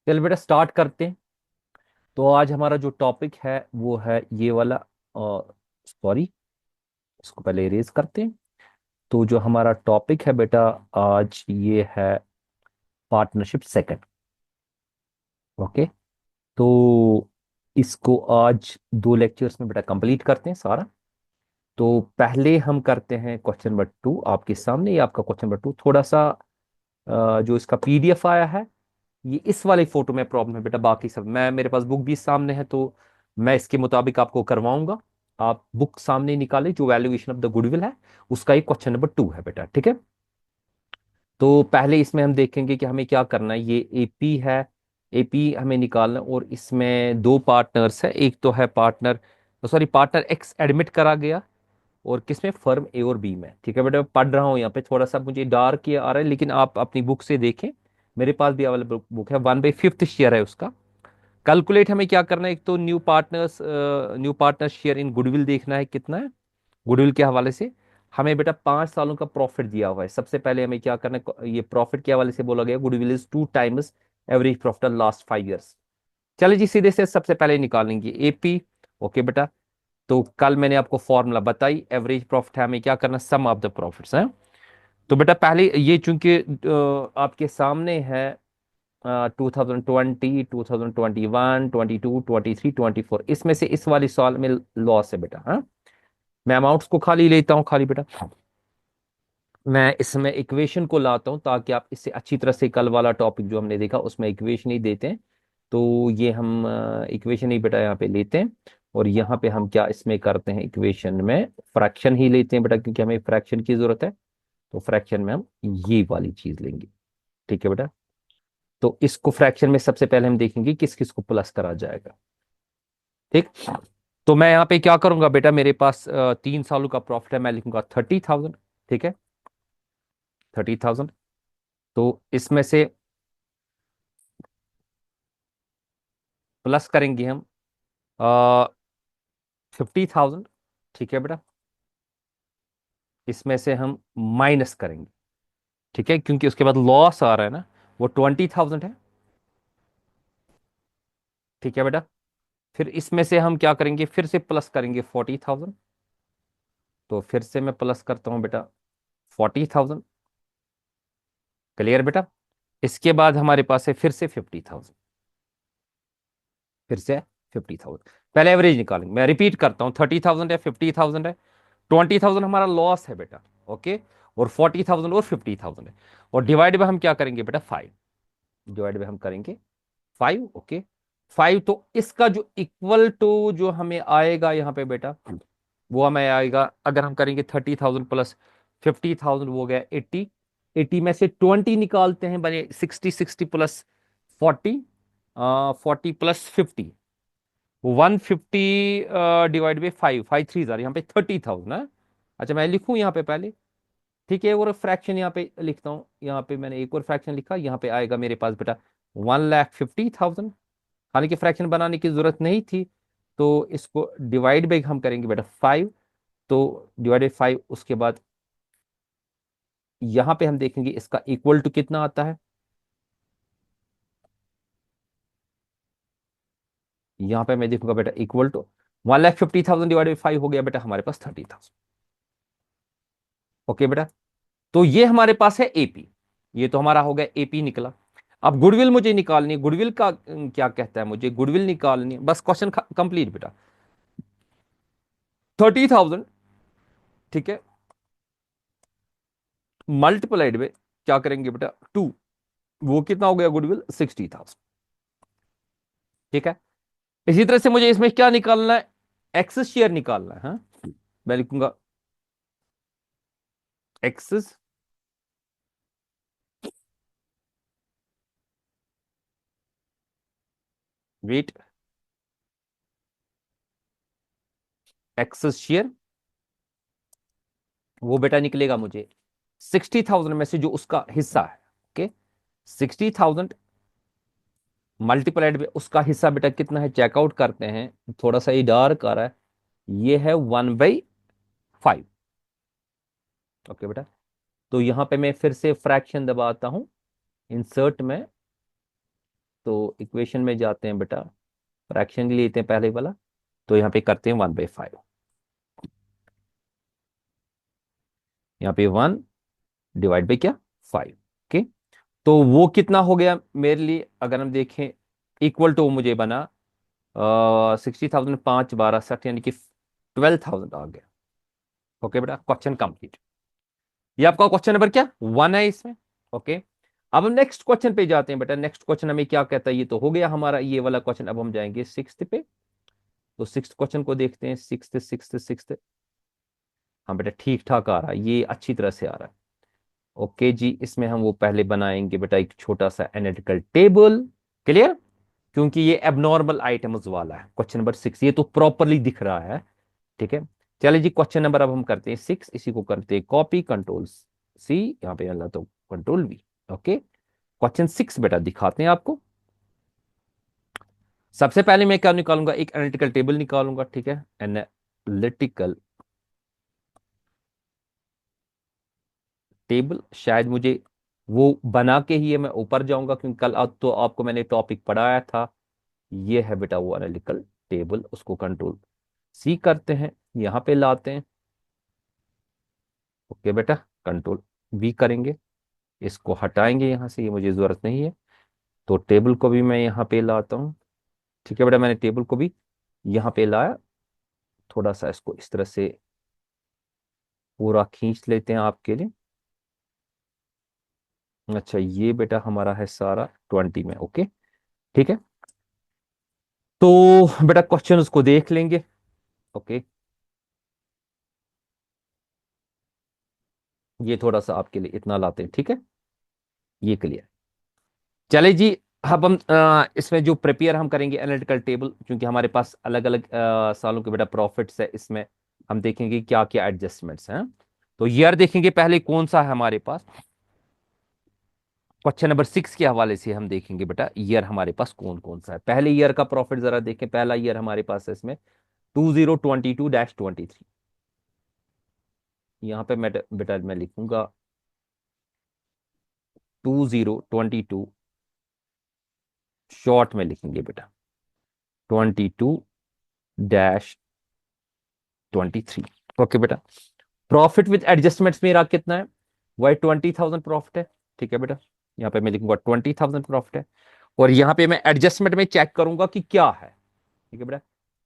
चल बेटा स्टार्ट करते हैं। तो आज हमारा जो टॉपिक है वो है ये वाला। सॉरी, इसको पहले इरेज करते हैं। तो जो हमारा टॉपिक है बेटा आज ये है पार्टनरशिप सेकंड। ओके। तो इसको आज 2 लेक्चर्स में बेटा कंप्लीट करते हैं सारा। तो पहले हम करते हैं क्वेश्चन नंबर 2 आपके सामने। ये आपका क्वेश्चन नंबर 2 थोड़ा सा जो इसका पीडीएफ आया है ये इस वाली फोटो में प्रॉब्लम है बेटा। बाकी सब मैं मेरे पास बुक भी सामने है तो मैं इसके मुताबिक आपको करवाऊंगा। आप बुक सामने निकालें, जो वैल्यूएशन ऑफ द गुडविल है उसका एक क्वेश्चन नंबर 2 है बेटा। ठीक है। तो पहले इसमें हम देखेंगे कि हमें क्या करना है। ये एपी है, एपी हमें निकालना है और इसमें 2 पार्टनर्स है। एक तो है partner, sorry partner x admit करा गया और किसमें, फर्म ए और बी में। ठीक है बेटा, मैं पढ़ रहा हूँ यहाँ पे थोड़ा सा मुझे डार्क ये आ रहा है लेकिन आप अपनी बुक से देखें। मेरे पास भी अवेलेबल बुक है। 1/5 शेयर है उसका। कैलकुलेट हमें क्या करना है, एक तो new partner share in goodwill देखना है कितना है। गुडविल के हवाले से हमें बेटा 5 सालों का प्रॉफिट दिया हुआ है। सबसे पहले हमें क्या करना है, ये प्रॉफिट के हवाले से बोला गया goodwill is 2 times average profit last 5 years. चलिए जी सीधे से सबसे पहले निकालेंगे एपी। ओके बेटा। तो कल मैंने आपको फॉर्मूला बताई, एवरेज प्रॉफिट है हमें क्या करना, सम ऑफ द प्रॉफिट्स है। तो बेटा पहले ये चूंकि आपके सामने है 2020, 2021, 22, 23, 24, इसमें से इस वाली साल में लॉस है बेटा। हाँ, मैं अमाउंट्स को खाली लेता हूँ खाली बेटा। मैं इसमें इक्वेशन को लाता हूँ ताकि आप इससे अच्छी तरह से कल वाला टॉपिक जो हमने देखा उसमें इक्वेशन ही देते हैं। तो ये हम इक्वेशन ही बेटा यहाँ पे लेते हैं। और यहाँ पे हम क्या इसमें करते हैं, इक्वेशन में फ्रैक्शन ही लेते हैं बेटा क्योंकि हमें फ्रैक्शन की जरूरत है। तो फ्रैक्शन में हम ये वाली चीज लेंगे। ठीक है बेटा। तो इसको फ्रैक्शन में सबसे पहले हम देखेंगे किस किस को प्लस करा जाएगा। ठीक। तो मैं यहाँ पे क्या करूंगा बेटा, मेरे पास 3 सालों का प्रॉफिट है, मैं लिखूंगा 30,000। ठीक है, 30,000। तो इसमें से प्लस करेंगे हम 50,000। ठीक है बेटा। इसमें से हम माइनस करेंगे। ठीक है, क्योंकि उसके बाद लॉस आ रहा है ना, वो 20,000 है। ठीक है बेटा। फिर इसमें से हम क्या करेंगे, फिर से प्लस करेंगे 40,000। तो फिर से मैं प्लस करता हूं बेटा 40,000। क्लियर बेटा। इसके बाद हमारे पास है फिर से 50,000। फिर से 50,000। पहले एवरेज निकालेंगे, मैं रिपीट करता हूँ, 30,000 है, 50,000 है, 20,000 हमारा लॉस है बेटा। ओके। और 40,000 और 50,000 है। और डिवाइड में हम क्या करेंगे बेटा, 5। डिवाइड में हम करेंगे 5। ओके। 5 तो इसका जो इक्वल टू जो हमें आएगा यहाँ पे बेटा, वो हमें आएगा, अगर हम करेंगे 30,000 प्लस 50,000 वो हो गया 80। 80 में से 20 निकालते हैं बने 60। 60 प्लस 40, 40 प्लस 50, 150 डिवाइड बाई 5। 5 3 यहाँ पे 30,000 है। अच्छा मैं लिखूं यहाँ पे पहले। ठीक है, और फ्रैक्शन यहाँ पे लिखता हूँ। यहाँ पे मैंने एक और फ्रैक्शन लिखा, यहाँ पे आएगा मेरे पास बेटा 1,50,000। हालांकि फ्रैक्शन बनाने की जरूरत नहीं थी। तो इसको डिवाइड बाई हम करेंगे बेटा 5। तो डिवाइड बाई 5, उसके बाद यहाँ पे हम देखेंगे इसका इक्वल टू कितना आता है। यहाँ पे मैं देखूंगा बेटा इक्वल टू 1,50,000 डिवाइड बाई 5 हो गया बेटा हमारे पास 30,000। ओके बेटा। तो ये हमारे पास है एपी। ये तो हमारा हो गया एपी निकला। अब गुडविल मुझे निकालनी है। गुडविल का क्या कहता है, मुझे गुडविल निकालनी है। बस क्वेश्चन कंप्लीट बेटा। 30,000। ठीक है, मल्टीप्लाइड में क्या करेंगे बेटा 2। वो कितना हो गया गुडविल, 60,000। ठीक है। इसी तरह से मुझे इसमें क्या निकालना है, एक्सेस शेयर निकालना है। हाँ, मैं लिखूंगा एक्सेस, वेट, एक्सेस शेयर। वो बेटा निकलेगा मुझे 60,000 में से जो उसका हिस्सा है। ओके। 60,000 मल्टीप्लाइड में उसका हिस्सा बेटा कितना है, चेकआउट करते हैं। थोड़ा सा ये डार्क आ रहा है, ये है 1/5। ओके बेटा। तो यहां पे मैं फिर से फ्रैक्शन दबाता हूं, इंसर्ट में तो इक्वेशन में जाते हैं बेटा, फ्रैक्शन लेते हैं पहले वाला, तो यहाँ पे करते हैं 1/5। यहाँ पे 1 डिवाइड बाई क्या, 5। ओके, तो वो कितना हो गया मेरे लिए, अगर हम देखें, इक्वल टू मुझे बना 60,000, 5 12 60, यानी कि 12,000 आ गया। ओके बेटा, क्वेश्चन कंप्लीट। ये आपका क्वेश्चन नंबर क्या, 1 है इसमें। ओके, अब हम नेक्स्ट क्वेश्चन पे जाते हैं बेटा। नेक्स्ट क्वेश्चन हमें क्या कहता है, ये तो हो गया हमारा ये वाला क्वेश्चन। अब हम जाएंगे सिक्स्थ पे, तो सिक्स्थ क्वेश्चन को देखते हैं। सिक्स्थ सिक्स्थ सिक्स्थ, हाँ बेटा ठीक ठाक आ रहा है, ये अच्छी तरह से आ रहा है। ओके जी, इसमें हम वो पहले बनाएंगे बेटा एक छोटा सा एनालिटिकल टेबल। क्लियर, क्योंकि ये एबनॉर्मल आइटम्स वाला है क्वेश्चन नंबर 6, ये तो प्रॉपरली दिख रहा है। ठीक है, चलिए जी, क्वेश्चन नंबर अब हम करते हैं 6, इसी को करते हैं कॉपी, कंट्रोल C, यहाँ पे अल्लाह तो कंट्रोल V। ओके, क्वेश्चन 6 बेटा दिखाते हैं आपको। सबसे पहले मैं क्या निकालूंगा, एक एनालिटिकल टेबल निकालूंगा। ठीक है, एनालिटिकल टेबल, शायद मुझे वो बना के ही है मैं ऊपर जाऊंगा, क्योंकि कल तो आपको मैंने टॉपिक पढ़ाया था। ये है बेटा वो एनालिटिकल टेबल, उसको कंट्रोल C करते हैं, यहां पे लाते हैं। ओके बेटा, कंट्रोल V करेंगे, इसको हटाएंगे यहां से, ये मुझे जरूरत नहीं है। तो टेबल को भी मैं यहाँ पे लाता हूँ। ठीक है बेटा, मैंने टेबल को भी यहाँ पे लाया। थोड़ा सा इसको इस तरह से पूरा खींच लेते हैं आपके लिए। अच्छा, ये बेटा हमारा है सारा 20 में। ओके, ठीक है, तो बेटा क्वेश्चन उसको देख लेंगे। ओके, ये थोड़ा सा आपके लिए इतना लाते हैं। ठीक है, ये क्लियर। चले जी, अब हम इसमें जो प्रिपेयर हम करेंगे एनालिटिकल टेबल, क्योंकि हमारे पास अलग अलग सालों के बेटा प्रॉफिट्स है इसमें। हम देखेंगे क्या क्या एडजस्टमेंट्स हैं। तो ईयर देखेंगे पहले कौन सा है हमारे पास। क्वेश्चन नंबर 6 के हवाले से हम देखेंगे बेटा ईयर हमारे पास कौन कौन सा है। पहले ईयर का प्रॉफिट जरा देखें, पहला ईयर हमारे पास है इसमें 2022-23। यहाँ पे मैं बेटा मैं लिखूंगा 2022, शॉर्ट में लिखेंगे बेटा 22-23। ओके बेटा, प्रॉफिट विद एडजस्टमेंट्स मेरा कितना है, वही 20,000 प्रॉफिट है। ठीक है बेटा, यहाँ पे मैं लिखूंगा 20,000 प्रॉफिट है, और यहाँ पे मैं एडजस्टमेंट में चेक करूंगा कि क्या है। ठीक है बेटा,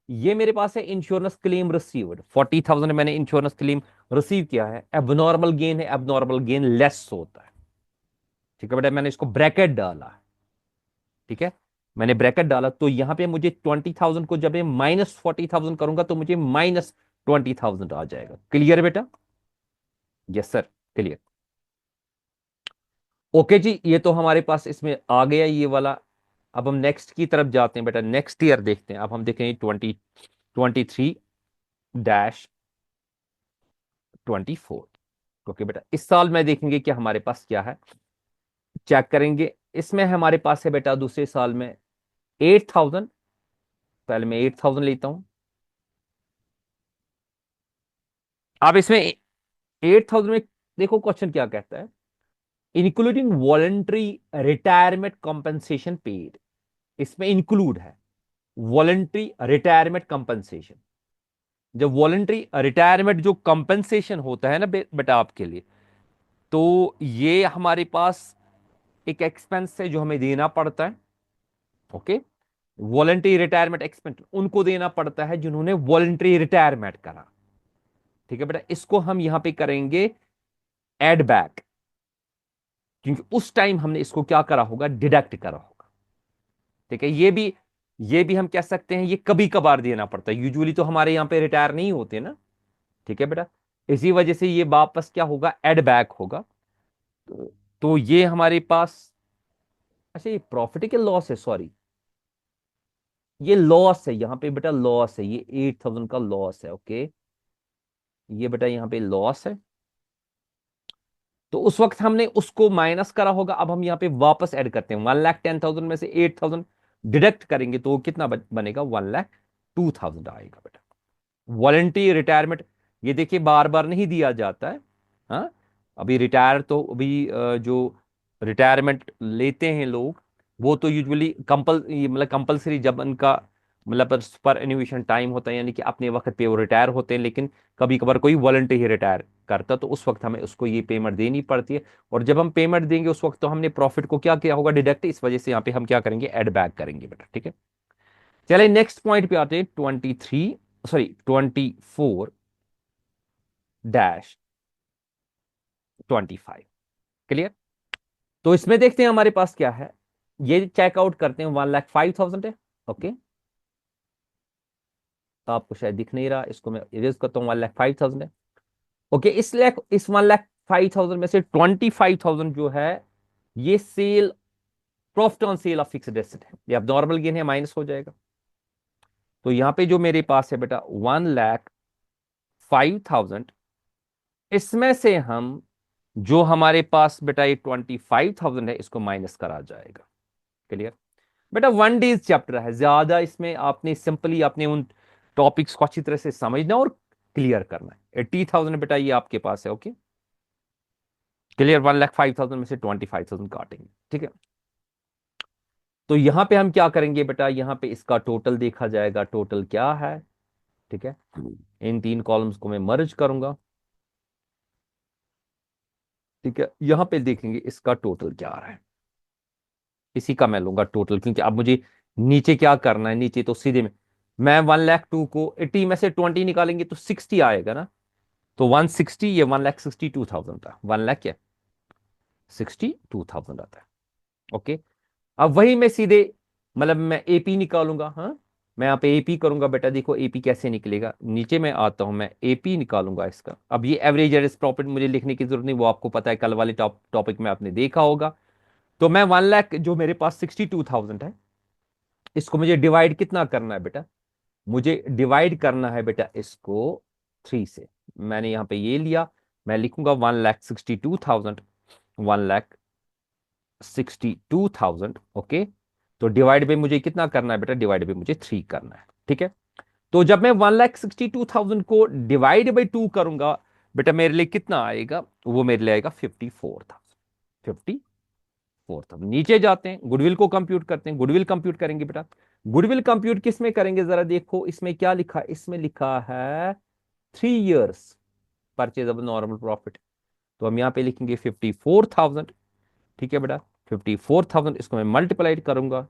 ये मेरे पास है इंश्योरेंस क्लेम रिसीव्ड 40,000, मैंने इंश्योरेंस क्लेम रिसीव किया है। एबनॉर्मल गेन है, एबनॉर्मल गेन लेस होता है। ठीक है बेटा, मैंने इसको ब्रैकेट डाला है। ठीक है, मैंने ब्रैकेट डाला, तो यहां पे मुझे 20,000 को जब मैं -40,000 करूंगा तो मुझे -20,000 आ जाएगा। क्लियर बेटा, यस सर, क्लियर। ओके जी, ये तो हमारे पास इसमें आ गया ये वाला। अब हम नेक्स्ट की तरफ जाते हैं बेटा, नेक्स्ट ईयर देखते हैं। अब हम देखेंगे 2023-24। ओके बेटा, इस साल में देखेंगे कि हमारे पास क्या है, चेक करेंगे। इसमें हमारे पास है बेटा दूसरे साल में 8,000। पहले मैं 8,000 लेता हूं। अब इसमें 8,000 में देखो क्वेश्चन क्या कहता है, including voluntary retirement compensation paid. इसमें इंक्लूड है वॉलेंट्री रिटायरमेंट कंपनसेशन। जब वॉलेंट्री रिटायरमेंट जो कंपनसेशन होता है ना बेटा आपके लिए, तो ये हमारे पास एक एक्सपेंस है जो हमें देना पड़ता है। ओके, वॉलेंट्री रिटायरमेंट एक्सपेंस उनको देना पड़ता है जिन्होंने वॉलेंट्री रिटायरमेंट करा। ठीक है बेटा, इसको हम यहां पे करेंगे एड बैक, क्योंकि उस टाइम हमने इसको क्या करा होगा, डिडक्ट करा होगा। ठीक है, ये भी हम कह सकते हैं ये कभी कभार देना पड़ता है, यूजुअली तो हमारे यहां पे रिटायर नहीं होते ना। ठीक है बेटा, इसी वजह से ये वापस क्या होगा, एड बैक होगा। तो ये हमारे पास, अच्छा ये प्रॉफिट के लॉस है, सॉरी, ये लॉस है यहाँ पे बेटा, लॉस है, ये 8,000 का लॉस है। ओके, ये बेटा यहाँ पे लॉस है, तो उस वक्त हमने उसको माइनस करा होगा। अब हम यहाँ पे वापस ऐड करते हैं, 1,10,000 में से 8,000 डिडक्ट करेंगे तो कितना बनेगा, 1,02,000 आएगा बेटा। वॉलंटरी रिटायरमेंट, ये देखिए बार बार नहीं दिया जाता है। हाँ, अभी रिटायर तो अभी जो रिटायरमेंट लेते हैं लोग, वो तो यूजुअली मतलब कंपलसरी जब उनका मतलब पर एनिमेशन टाइम होता है, यानी कि अपने वक्त पे वो रिटायर होते हैं, लेकिन कभी कभार कोई वॉलंटियर रिटायर करता तो उस वक्त हमें उसको ये पेमेंट देनी पड़ती है। और जब हम पेमेंट देंगे उस वक्त तो हमने प्रॉफिट को क्या किया होगा, डिडक्ट, इस वजह से यहाँ पे हम क्या करेंगे, एड बैक करेंगे बेटा, ठीक है। चलिए नेक्स्ट पॉइंट पे आते हैं, 24/25। क्लियर। तो इसमें देखते हैं हमारे पास क्या है, ये चेकआउट करते हैं, 1,05,000 है। ओके, तो आपको शायद दिख नहीं रहा, इसको मैं इरेज करता हूँ, 1,05,000 है। ओके, इस 1,05,000 में से 25,000 जो है ये sale, profit on sale of fixed asset है, ये अब नॉर्मल गेन है, माइनस हो जाएगा। तो यहां पे जो मेरे पास है बेटा 1,05,000, इसमें से हम जो हमारे पास बेटा ये 25,000 है इसको माइनस करा जाएगा। क्लियर। बेटा 1 डेज चैप्टर है, ज्यादा इसमें आपने सिंपली अपने उन टॉपिक्स को अच्छी तरह से समझना और क्लियर करना है। 80,000 बेटा ये आपके पास है। Okay, clear. 1,05,000 में से 25,000 काटेंगे, ठीक है। तो यहां पे हम क्या करेंगे बेटा, यहां पे इसका टोटल देखा जाएगा, टोटल क्या है, ठीक है। इन तीन कॉलम्स को मैं मर्ज करूंगा, ठीक है। यहां पे देखेंगे इसका टोटल क्या आ रहा है, इसी का मैं लूंगा टोटल, क्योंकि अब मुझे नीचे क्या करना है, नीचे तो सीधे में मैं 1,02 को 80 में से 20 निकालेंगे तो 60 आएगा ना। तो 160, ये 1,62,000 था, 1 लाख क्या, 62,000 आता है। ओके, अब वही मैं सीधे मतलब मैं एपी निकालूंगा। हाँ, मैं यहाँ पे एपी करूंगा बेटा, देखो एपी कैसे निकलेगा, नीचे मैं आता हूं, मैं एपी निकालूंगा इसका। अब ये एवरेज एरियस प्रॉफिट मुझे लिखने की जरूरत नहीं, वो आपको पता है, कल वाले टॉपिक में आपने देखा होगा। तो मैं 1 लाख जो मेरे पास 62,000 है, इसको मुझे डिवाइड कितना करना है बेटा, मुझे डिवाइड करना है बेटा इसको 3 से। मैंने यहां पे ये लिया, मैं लिखूंगा 1,62,000, 1,62,000। ओके, तो डिवाइड पे मुझे कितना करना है बेटा, डिवाइड पे मुझे 3 करना है, ठीक है। तो जब मैं 1,62,000 को डिवाइड बाई 2 करूंगा बेटा, मेरे लिए कितना आएगा, वो मेरे लिए आएगा 54,000। 54,000। नीचे जाते हैं, गुडविल को कंप्यूट करते हैं, गुडविल कंप्यूट करेंगे बेटा। गुडविल कंप्यूट किस में करेंगे, जरा देखो इसमें क्या लिखा है, इसमें लिखा है 3 years purchase of normal profit. तो हम यहाँ पे लिखेंगे 54,000, ठीक है बेटा। 54,000, इसको मैं मल्टीप्लाइड करूंगा,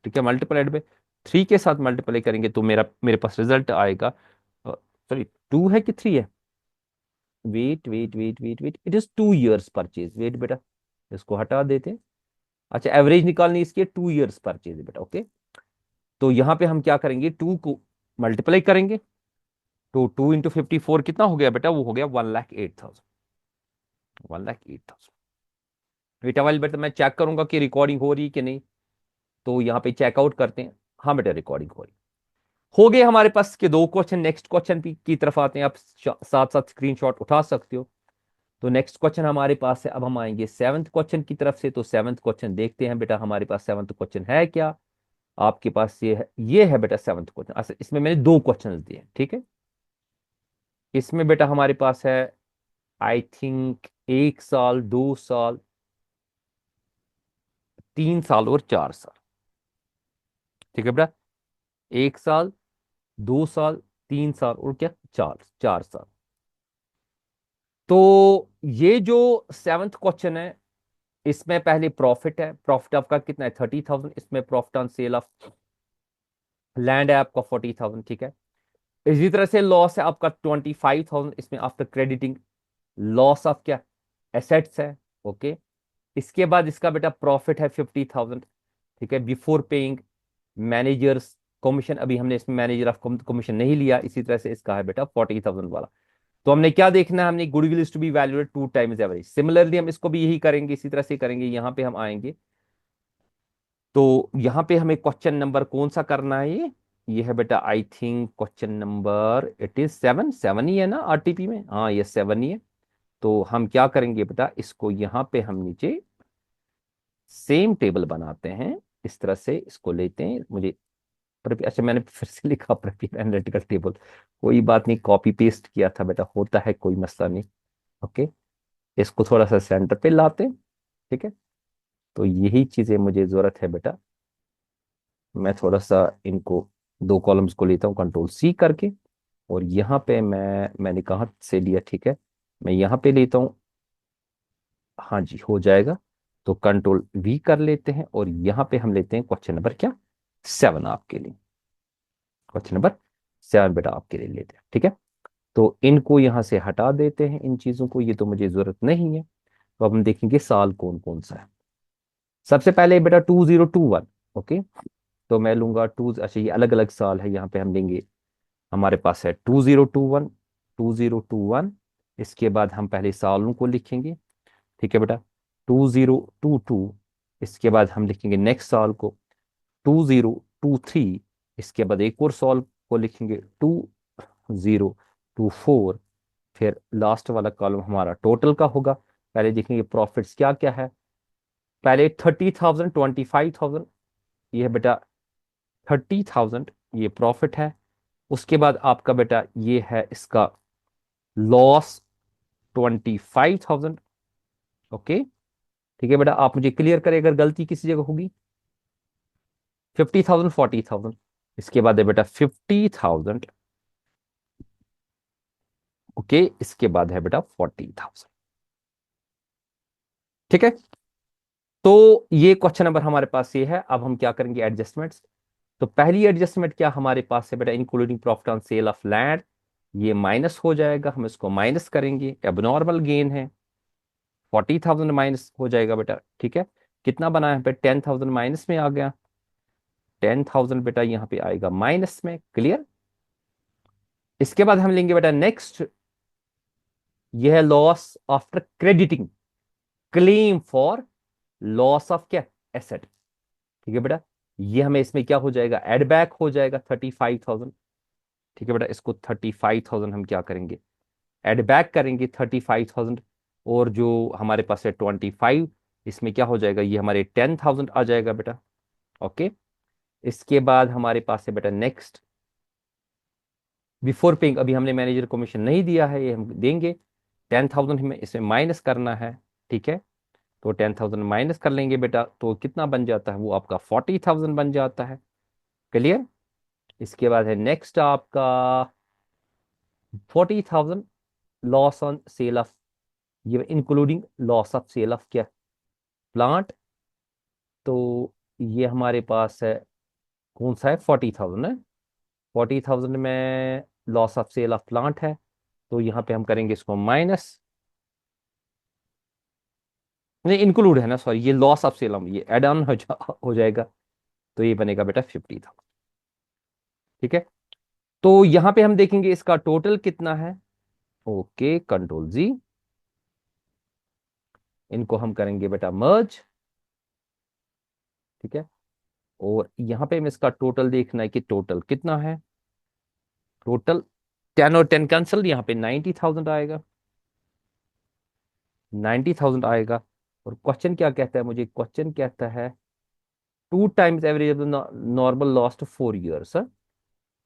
ठीक है, मल्टीप्लाइड में 3 के साथ मल्टीप्लाई करेंगे तो मेरे पास रिजल्ट आएगा, सॉरी 2 है कि 3 है, wait wait wait wait wait, it is 2 years purchase. Wait बेटा, इसको हटा देते हैं। अच्छा, एवरेज निकालनी इसकी, 2 years परचेज है बेटा। ओके, तो यहां पे हम क्या करेंगे, 2 को मल्टीप्लाई करेंगे, तो 2 × 54 कितना हो गया बेटा, वो हो गया 1,08,000। 1,08,000 बेटा। वाली बेटा मैं चेक करूंगा कि रिकॉर्डिंग हो रही है कि नहीं, तो यहाँ पे चेकआउट करते हैं। हाँ बेटा, रिकॉर्डिंग हो रही हो गए हमारे पास के 2 क्वेश्चन। नेक्स्ट क्वेश्चन की तरफ आते हैं, आप साथ साथ स्क्रीनशॉट उठा सकते हो। तो नेक्स्ट क्वेश्चन हमारे पास है, अब हम आएंगे 7th क्वेश्चन की तरफ से। तो 7th क्वेश्चन देखते हैं बेटा, हमारे पास 7th क्वेश्चन है क्या, आपके पास ये है बेटा 7th क्वेश्चन। अच्छा, इसमें मैंने 2 क्वेश्चन दिए हैं, ठीक है। इसमें बेटा हमारे पास है, आई थिंक 1 साल, 2 साल, 3 साल और 4 साल, ठीक है बेटा। 1 साल, 2 साल, 3 साल और क्या, 4 4 साल। तो ये जो 7th क्वेश्चन है, इसमें पहले प्रॉफिट है, प्रॉफिट आपका कितना है, 30,000। इसमें profit on sale of land है आपका 40,000, ठीक है। इसी तरह से लॉस है आपका 25,000, इसमें आफ्टर क्रेडिटिंग लॉस ऑफ क्या, एसेट्स है। ओके, इसके बाद इसका बेटा प्रॉफिट है 50,000, ठीक है, बिफोर पेइंग मैनेजर्स कमीशन। अभी हमने इसमें मैनेजर ऑफ कमीशन नहीं लिया। इसी तरह से इसका है बेटा 40,000 वाला। तो हमने क्या देखना है, हमने goodwill is to be valued 2 times average. Similarly हम इसको भी यही करेंगे, इसी तरह से करेंगे। यहां पे हम आएंगे, तो यहां पे हमें क्वेश्चन नंबर कौन सा करना है, ये है बेटा, I think question number it is 7। 7 ही है ना आरटीपी में, हाँ ये 7 ही है। तो हम क्या करेंगे बेटा, इसको यहां पे हम नीचे सेम टेबल बनाते हैं, इस तरह से इसको लेते हैं। मुझे अच्छा, मैंने फिर से लिखा प्रेपियर एनालिटिकल टेबल, कोई बात नहीं, कॉपी पेस्ट किया था बेटा, होता है, कोई मसला नहीं। ओके, इसको थोड़ा सा सेंटर पे लाते हैं, ठीक है। तो यही चीजें मुझे जरूरत है बेटा। मैं थोड़ा सा इनको दो कॉलम्स को लेता हूँ कंट्रोल सी करके, और यहाँ पे मैंने कहाँ से लिया, ठीक है, मैं यहाँ पे लेता हूँ। हाँ जी, हो जाएगा। तो कंट्रोल वी कर लेते हैं, और यहाँ पे हम लेते हैं क्वेश्चन नंबर क्या, 7 आपके लिए। क्वेश्चन नंबर 7 बेटा आपके लिए लेते हैं, ठीक है। तो इनको यहाँ से हटा देते हैं, इन चीजों को, ये तो मुझे जरूरत नहीं है। तो अब हम देखेंगे साल कौन कौन सा है। सबसे पहले बेटा 2021। ओके, तो मैं लूंगा टू, अच्छा ये अलग अलग साल है, यहाँ पे हम लेंगे, हमारे पास है 2021, 2021। इसके बाद हम पहले सालों को लिखेंगे, ठीक है बेटा, 2022। इसके बाद हम लिखेंगे नेक्स्ट साल को 2023। इसके बाद एक और साल को लिखेंगे 2024। फिर लास्ट वाला कॉलम हमारा टोटल का होगा। पहले देखेंगे प्रॉफिट्स क्या क्या है। पहले 30,000, 25,000, ये है बेटा 30,000, ये प्रॉफिट है। उसके बाद आपका बेटा ये है इसका लॉस, 25,000। ओके, ठीक है बेटा, आप मुझे क्लियर करें अगर गलती किसी जगह होगी। 50,000, 40,000। इसके बाद है बेटा 50,000। ओके, इसके बाद है बेटा 40,000। ठीक है, तो ये क्वेश्चन नंबर हमारे पास ये है। अब हम क्या करेंगे, एडजस्टमेंट्स। तो पहली एडजस्टमेंट क्या हमारे पास है बेटा, including profit on sale of land, ये माइनस हो जाएगा, हम इसको माइनस करेंगे। एबनॉर्मल गेन है, 40,000 माइनस हो जाएगा बेटा, ठीक है। कितना बना है बेटा, 10,000 माइनस में आ गया। 10,000 बेटा यहाँ पे आएगा माइनस में, क्लियर। इसके बाद हम लेंगे बेटा नेक्स्ट, यह है loss after crediting claim for loss of क्या, एसेट। ठीक है बेटा, ये हमें इसमें क्या हो जाएगा, एड बैक हो जाएगा 35,000। ठीक है बेटा, इसको 35,000 हम क्या करेंगे, एड बैक करेंगे 35,000। और जो हमारे पास है 25, इसमें क्या हो जाएगा, ये हमारे 10,000 आ जाएगा बेटा। ओके, इसके बाद हमारे पास है बेटा नेक्स्ट, बिफोर पेइंग, अभी हमने मैनेजर कमीशन नहीं दिया है, ये हम देंगे। 10,000 हमें इसमें माइनस करना है, ठीक है। तो 10,000 माइनस कर लेंगे बेटा, तो कितना बन जाता है, वो आपका 40,000 बन जाता है, क्लियर। इसके बाद है नेक्स्ट आपका 40,000 लॉस ऑन सेल ऑफ, ये including loss of sale of क्या, प्लांट। तो ये हमारे पास है कौन सा है, 40,000 है। 40,000 में loss of sale of plant है, तो यहाँ पे हम करेंगे इसको माइनस, नहीं इंक्लूड है ना, सॉरी, ये लॉस ऑफ सेल, ये एड ऑन हो जाएगा। तो ये बनेगा बेटा 50,000, ठीक है। तो यहाँ पे हम देखेंगे इसका टोटल कितना है। ओके, कंट्रोल जी, इनको हम करेंगे बेटा मर्ज, ठीक है। और यहाँ पे हमें इसका टोटल देखना है कि टोटल कितना है। टोटल 10 और 10 कैंसिल, यहाँ पे 90,000 आएगा, 90,000 आएगा। और क्वेश्चन क्या कहता है, मुझे क्वेश्चन कहता है 2 times average of the normal lost 4 years.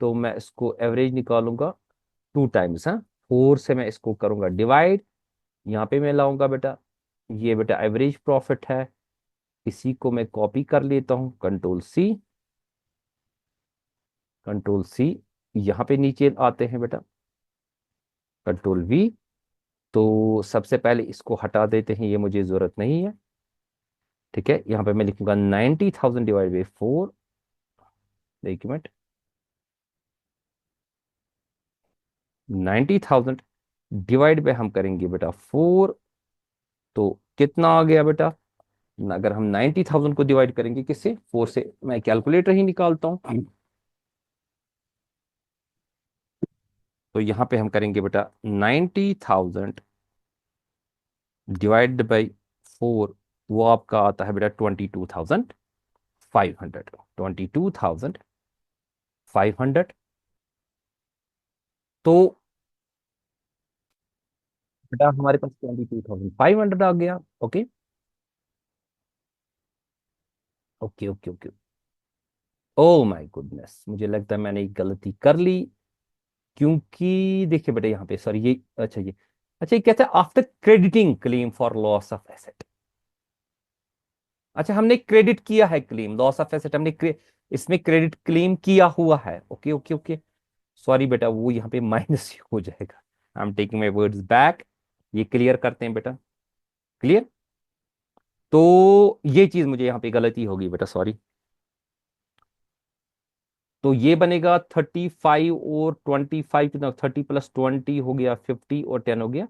तो मैं इसको एवरेज निकालूंगा 2 टाइम्स, हाँ, 4 से मैं इसको करूंगा डिवाइड, यहाँ पे मैं लाऊंगा बेटा, ये बेटा एवरेज प्रॉफिट है। इसी को मैं कॉपी कर लेता हूँ, कंट्रोल सी, कंट्रोल सी, यहाँ पे नीचे आते हैं बेटा, कंट्रोल वी। तो सबसे पहले इसको हटा देते हैं, ये मुझे जरूरत नहीं है, ठीक है। यहाँ पे मैं लिखूंगा 90,000 डिवाइड बाई 4, एक मिनट, 90,000 डिवाइड बाई हम करेंगे बेटा 4। तो कितना आ गया बेटा, अगर हम 90,000 को डिवाइड करेंगे किससे, 4 से, मैं कैलकुलेटर ही निकालता हूँ। तो यहाँ पे हम करेंगे बेटा 90,000 डिवाइड बाई 4, वो आपका आता है बेटा 22,500, 22,500। तो बेटा हमारे पास 22,500 आ गया। Okay, okay, okay, okay. Oh my goodness, मुझे लगता है मैंने एक गलती कर ली। क्योंकि देखिए बेटा यहाँ पे, सॉरी, ये अच्छा, ये कहते हैं after crediting claim for loss of asset. अच्छा, हमने क्रेडिट किया है क्लेम, लॉस ऑफ एसेट हमने इसमें क्रेडिट क्लेम किया हुआ है। ओके ओके ओके, सॉरी बेटा, वो यहाँ पे माइनस हो जाएगा। I am taking my words back. ये क्लियर करते हैं बेटा, क्लियर। तो ये चीज मुझे यहाँ पे गलती होगी बेटा, सॉरी। तो ये बनेगा 35 और 25 कितना, 30 + 20 हो गया 50 और 10 हो गया,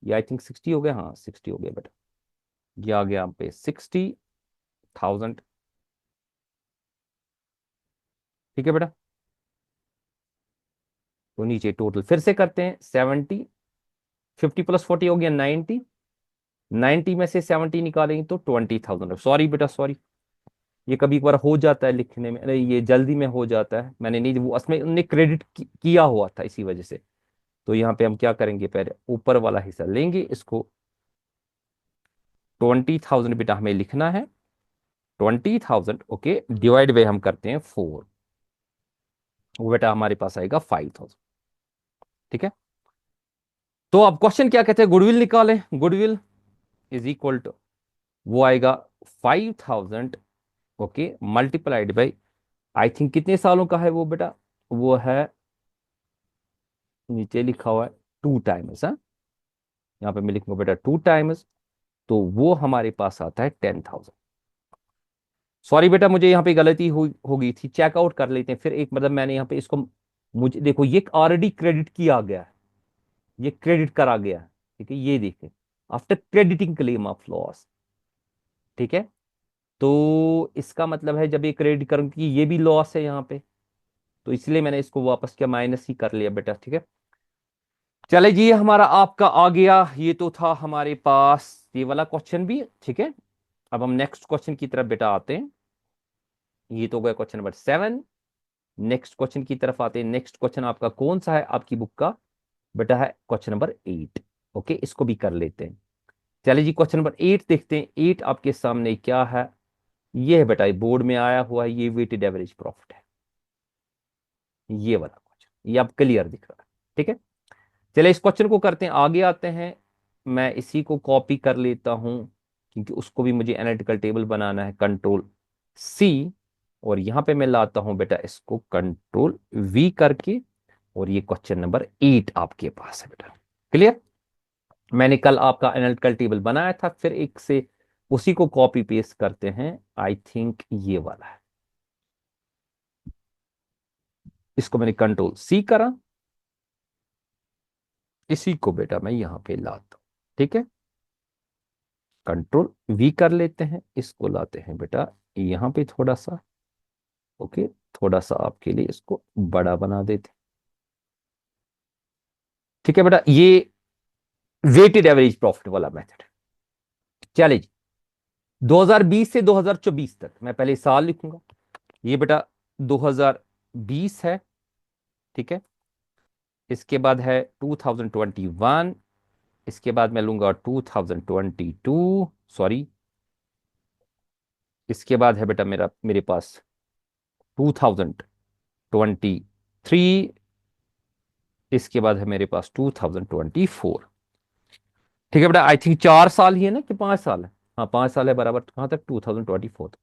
ये आई थिंक 60 हो गया, हाँ 60 हो गया बेटा। ये आ गया यहाँ पे 60,000। ठीक है बेटा। तो नीचे टोटल फिर से करते हैं, 70, 50 + 40 हो गया 90, 90 में से 70 निकालेंगे तो 20,000। सॉरी बेटा सॉरी, ये कभी एक बार हो जाता है लिखने में, अरे ये जल्दी में हो जाता है, मैंने नहीं, वो उसमें उनने क्रेडिट किया हुआ था इसी वजह से। तो यहाँ पे हम क्या करेंगे, पहले ऊपर वाला हिस्सा लेंगे, इसको 20,000 बेटा हमें लिखना है। 20,000 ओके, डिवाइड बाई हम करते हैं 4, वो बेटा हमारे पास आएगा 5,000। ठीक है। तो अब क्वेश्चन क्या कहते हैं, गुडविल निकालें। गुडविल इज इक्वल टू, वो आएगा 5,000 okay multiplied by, I think कितने सालों का है वो बेटा, वो है नीचे लिखा हुआ है 2 टाइम्स। हाँ, यहाँ पे मैं लिखूंगा बेटा 2 टाइम्स, तो वो हमारे पास आता है 10,000। सॉरी बेटा, मुझे यहाँ पे गलती हो गई थी, चेकआउट कर लेते हैं फिर एक, मतलब मैंने यहाँ पे इसको, मुझे देखो ये ऑलरेडी क्रेडिट किया गया है, ये क्रेडिट करा गया है। ठीक है, ये देखें, after crediting claim of loss. ठीक है। तो इसका मतलब है जब ये क्रेडिट करूँ कि ये भी लॉस है यहाँ पे, तो इसलिए मैंने इसको वापस क्या माइनस ही कर लिया बेटा। ठीक है। चले जी, हमारा आपका आ गया, ये तो था हमारे पास ये वाला क्वेश्चन भी। ठीक है। अब हम नेक्स्ट क्वेश्चन की तरफ बेटा आते हैं, ये तो गया क्वेश्चन नंबर 7। नेक्स्ट क्वेश्चन की तरफ आते हैं। नेक्स्ट क्वेश्चन आपका कौन सा है आपकी बुक का बेटा, है क्वेश्चन नंबर 8। ओके, इसको भी कर लेते हैं। चलिए जी, क्वेश्चन नंबर 8 देखते हैं। 8 आपके सामने क्या है, ये है बेटा, बोर्ड में आया हुआ है, ये वेटेड एवरेज प्रॉफिट है, ये वाला क्वेश्चन, ये अब क्लियर दिख रहा है। ठीक है। चलिए इस क्वेश्चन को करते हैं, आगे आते हैं। मैं इसी को कॉपी कर लेता हूं, क्योंकि उसको भी मुझे एनालिटिकल टेबल बनाना है, कंट्रोल C। और यहां पे मैं लाता हूं बेटा इसको कंट्रोल V करके, और ये क्वेश्चन नंबर 8 आपके पास है बेटा। क्लियर। मैंने कल आपका एनालिटिकल टेबल बनाया था, फिर एक से उसी को कॉपी पेस्ट करते हैं, आई थिंक ये वाला है। इसको मैंने कंट्रोल C करा, इसी को बेटा मैं यहां पे लाता हूं। ठीक है। कंट्रोल V कर लेते हैं, इसको लाते हैं बेटा यहां पे थोड़ा सा। ओके, थोड़ा सा आपके लिए इसको बड़ा बना देते हैं। ठीक है बेटा, ये वेटेड एवरेज प्रॉफिट वाला मेथड है। चलिए जी, 2020 से 2024 तक मैं पहले साल लिखूंगा, ये बेटा 2020 है। ठीक है। इसके बाद है 2021, इसके बाद मैं लूंगा 2022, सॉरी, इसके बाद है बेटा मेरे पास 2023, इसके बाद है मेरे पास 2024। ठीक है बेटा, आई थिंक 4 साल ही है ना, कि 5 साल है, हाँ 5 साल है बराबर, कहाँ तक 2024।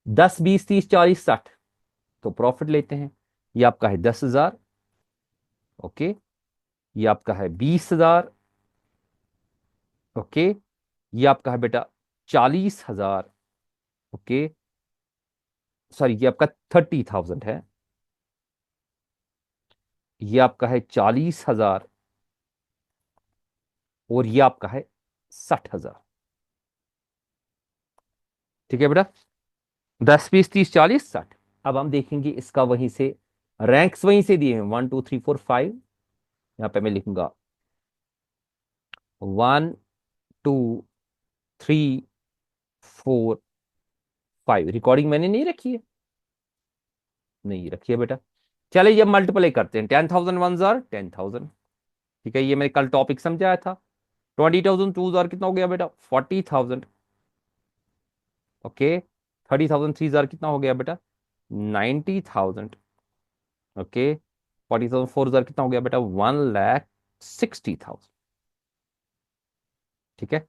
10, 20, 30, 40, 60, तो प्रॉफिट लेते हैं। ये आपका है 10,000। ओके, ये आपका है 20,000। ओके, ये आपका है बेटा 40,000। ओके, सॉरी, ये आपका 30,000 है, ये आपका है 40,000, और ये आपका है 60,000। ठीक है बेटा, 10, 20, 30, 40, 60। अब हम देखेंगे इसका वहीं से, रैंक्स वहीं से दिए हैं, 1, 2, 3, 4, 5। यहां पे मैं लिखूंगा 1, 2, 3, 4, 5। रिकॉर्डिंग मैंने नहीं रखी है, नहीं रखी है बेटा। चलिए ये मल्टीप्लाई करते हैं, 10,000 1 जार 10,000। ठीक है, ये मैंने कल टॉपिक समझाया था। 20,000 2 जार कितना हो गया बेटा, 40,000। ओके, 30,000 3 जार कितना हो गया बेटा, 90,000। ओके, 40,000 4 जार कितना हो गया बेटा, 1,60,000। ठीक है।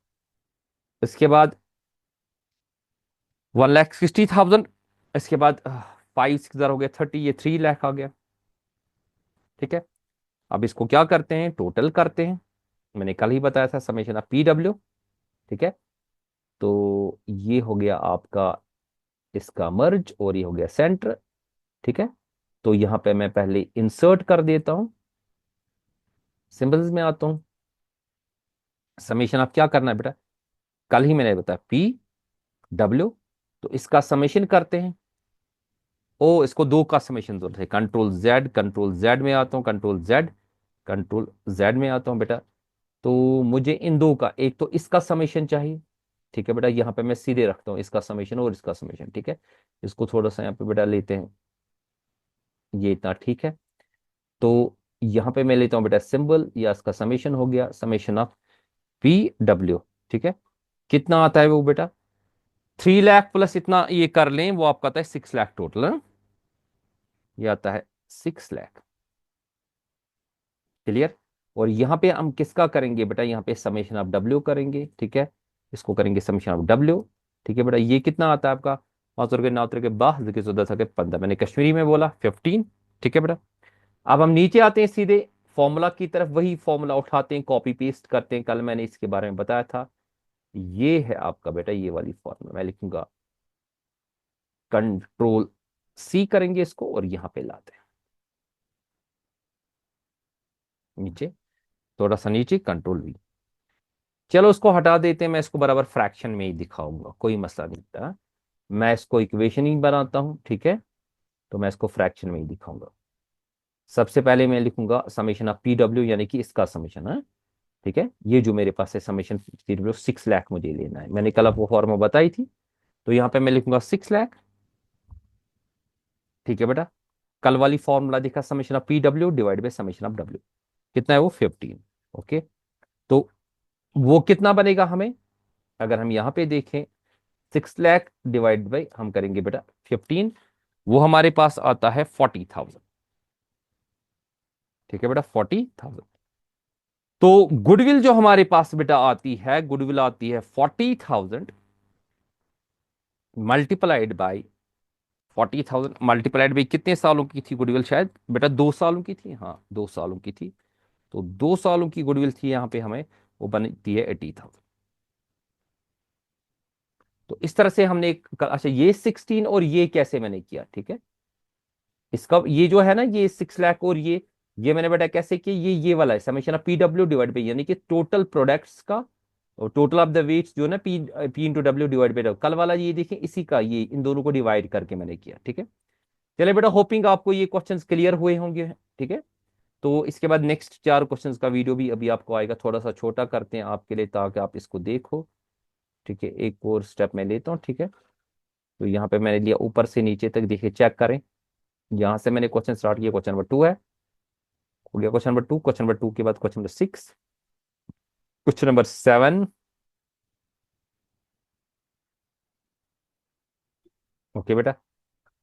इसके बाद 1,60,000। इसके बाद 5 6 हो गया 30, ये 3 लाख आ गया। ठीक है, अब इसको क्या करते हैं, टोटल करते हैं। मैंने कल ही बताया था समेशन ऑफ PW। ठीक है, तो ये हो गया आपका इसका मर्ज और ये हो गया सेंटर। ठीक है, तो यहां पे मैं पहले इंसर्ट कर देता हूं, सिंबल्स में आता हूं। समेशन आप क्या करना है बेटा, कल ही मैंने बताया PW, तो इसका समेशन करते हैं। ओ, इसको दो का समेशन जरूरत है, कंट्रोल Z में आता हूँ, कंट्रोल Z में आता हूँ बेटा। तो मुझे इन दो का, एक तो इसका समेशन चाहिए। ठीक है बेटा, यहाँ पे मैं सीधे रखता हूँ इसका समेशन और इसका समेशन। ठीक है, इसको थोड़ा सा यहाँ पे बेटा लेते हैं, ये इतना ठीक है। तो यहाँ पे मैं लेता हूँ बेटा सिंबल, या इसका समेशन हो गया, समेशन ऑफ PW। ठीक है, कितना आता है वो बेटा, 3 लाख प्लस इतना ये कर लें, वो आपका आता है 6 लाख टोटल। ये आता है 6 लाख। क्लियर। और यहाँ पे हम किसका करेंगे बेटा, यहाँ पे समेशन ऑफ W करेंगे। ठीक है, इसको करेंगे समेशन ऑफ W। ठीक है बेटा, ये कितना आता है आपका, 5 9 के 12 14 के 15, मैंने कश्मीरी में बोला 15। ठीक है बेटा, अब हम नीचे आते हैं सीधे फॉर्मूला की तरफ, वही फॉर्मूला उठाते हैं, कॉपी पेस्ट करते हैं, कल मैंने इसके बारे में बताया था। ये है आपका बेटा ये वाली फॉर्मूला, मैं लिखूंगा कंट्रोल C करेंगे इसको और यहां पे लाते हैं नीचे, थोड़ा सा नीचे कंट्रोल V। चलो उसको हटा देते हैं, मैं इसको बराबर फ्रैक्शन में ही दिखाऊंगा, कोई मसला नहीं था। मैं इसको इक्वेशन ही बनाता हूं। ठीक है, तो मैं इसको फ्रैक्शन में ही दिखाऊंगा। सबसे पहले मैं लिखूंगा समेशन ऑफ PW, यानी कि इसका समेशन है। ठीक है, ये जो मेरे पास है समेशन PW, 6 लाख मुझे लेना है, मैंने कल आपको फॉर्मूला बताई थी। तो यहाँ पे मैं लिखूंगा 6 लाख। ठीक है बेटा, कल वाली फॉर्मूला देखा, summation of PW divide by summation of W, कितना है वो 15। ओके, तो वो कितना बनेगा हमें, अगर हम यहाँ पे देखें 6 लाख डिवाइड बाई हम करेंगे बेटा 15, वो हमारे पास आता है 40,000। ठीक है बेटा, 40,000। तो गुडविल जो हमारे पास बेटा आती है, गुडविल आती है 40,000 मल्टीप्लाइड बाई 40,000 मल्टीप्लाइड बाई कितने सालों की थी गुडविल, शायद बेटा 2 सालों की थी, हाँ 2 सालों की थी। तो 2 सालों की गुडविल थी यहाँ पे हमें, वो बनती है 80,000। तो इस तरह से हमने अच्छा ये 16 और ये कैसे मैंने किया, ठीक है, इसका ये जो है ना, ये 6 लाख और ये मैंने बेटा कैसे किया, ये वाला है summation of PW divide by, यानी कि टोटल प्रोडक्ट्स का और टोटल ऑफ द वेट्स जो है ना, P into W divide by, कल वाला ये देखिए इसी का, ये इन दोनों को डिवाइड करके मैंने किया। ठीक है, चलिए बेटा, होपिंग आपको ये क्वेश्चंस क्लियर हुए होंगे। ठीक है, तो इसके बाद नेक्स्ट 4 क्वेश्चंस का वीडियो भी अभी आपको आएगा, थोड़ा सा छोटा करते हैं आपके लिए ताकि आप इसको देखो। ठीक है, एक और स्टेप मैं लेता हूँ। ठीक है, तो यहाँ पे मैंने लिया ऊपर से नीचे तक, देखिए चेक करें, यहाँ से मैंने क्वेश्चन स्टार्ट किया, क्वेश्चन नंबर 2 है, हो गया क्वेश्चन नंबर टू के बाद question number 6, question number 7। Okay बेटा,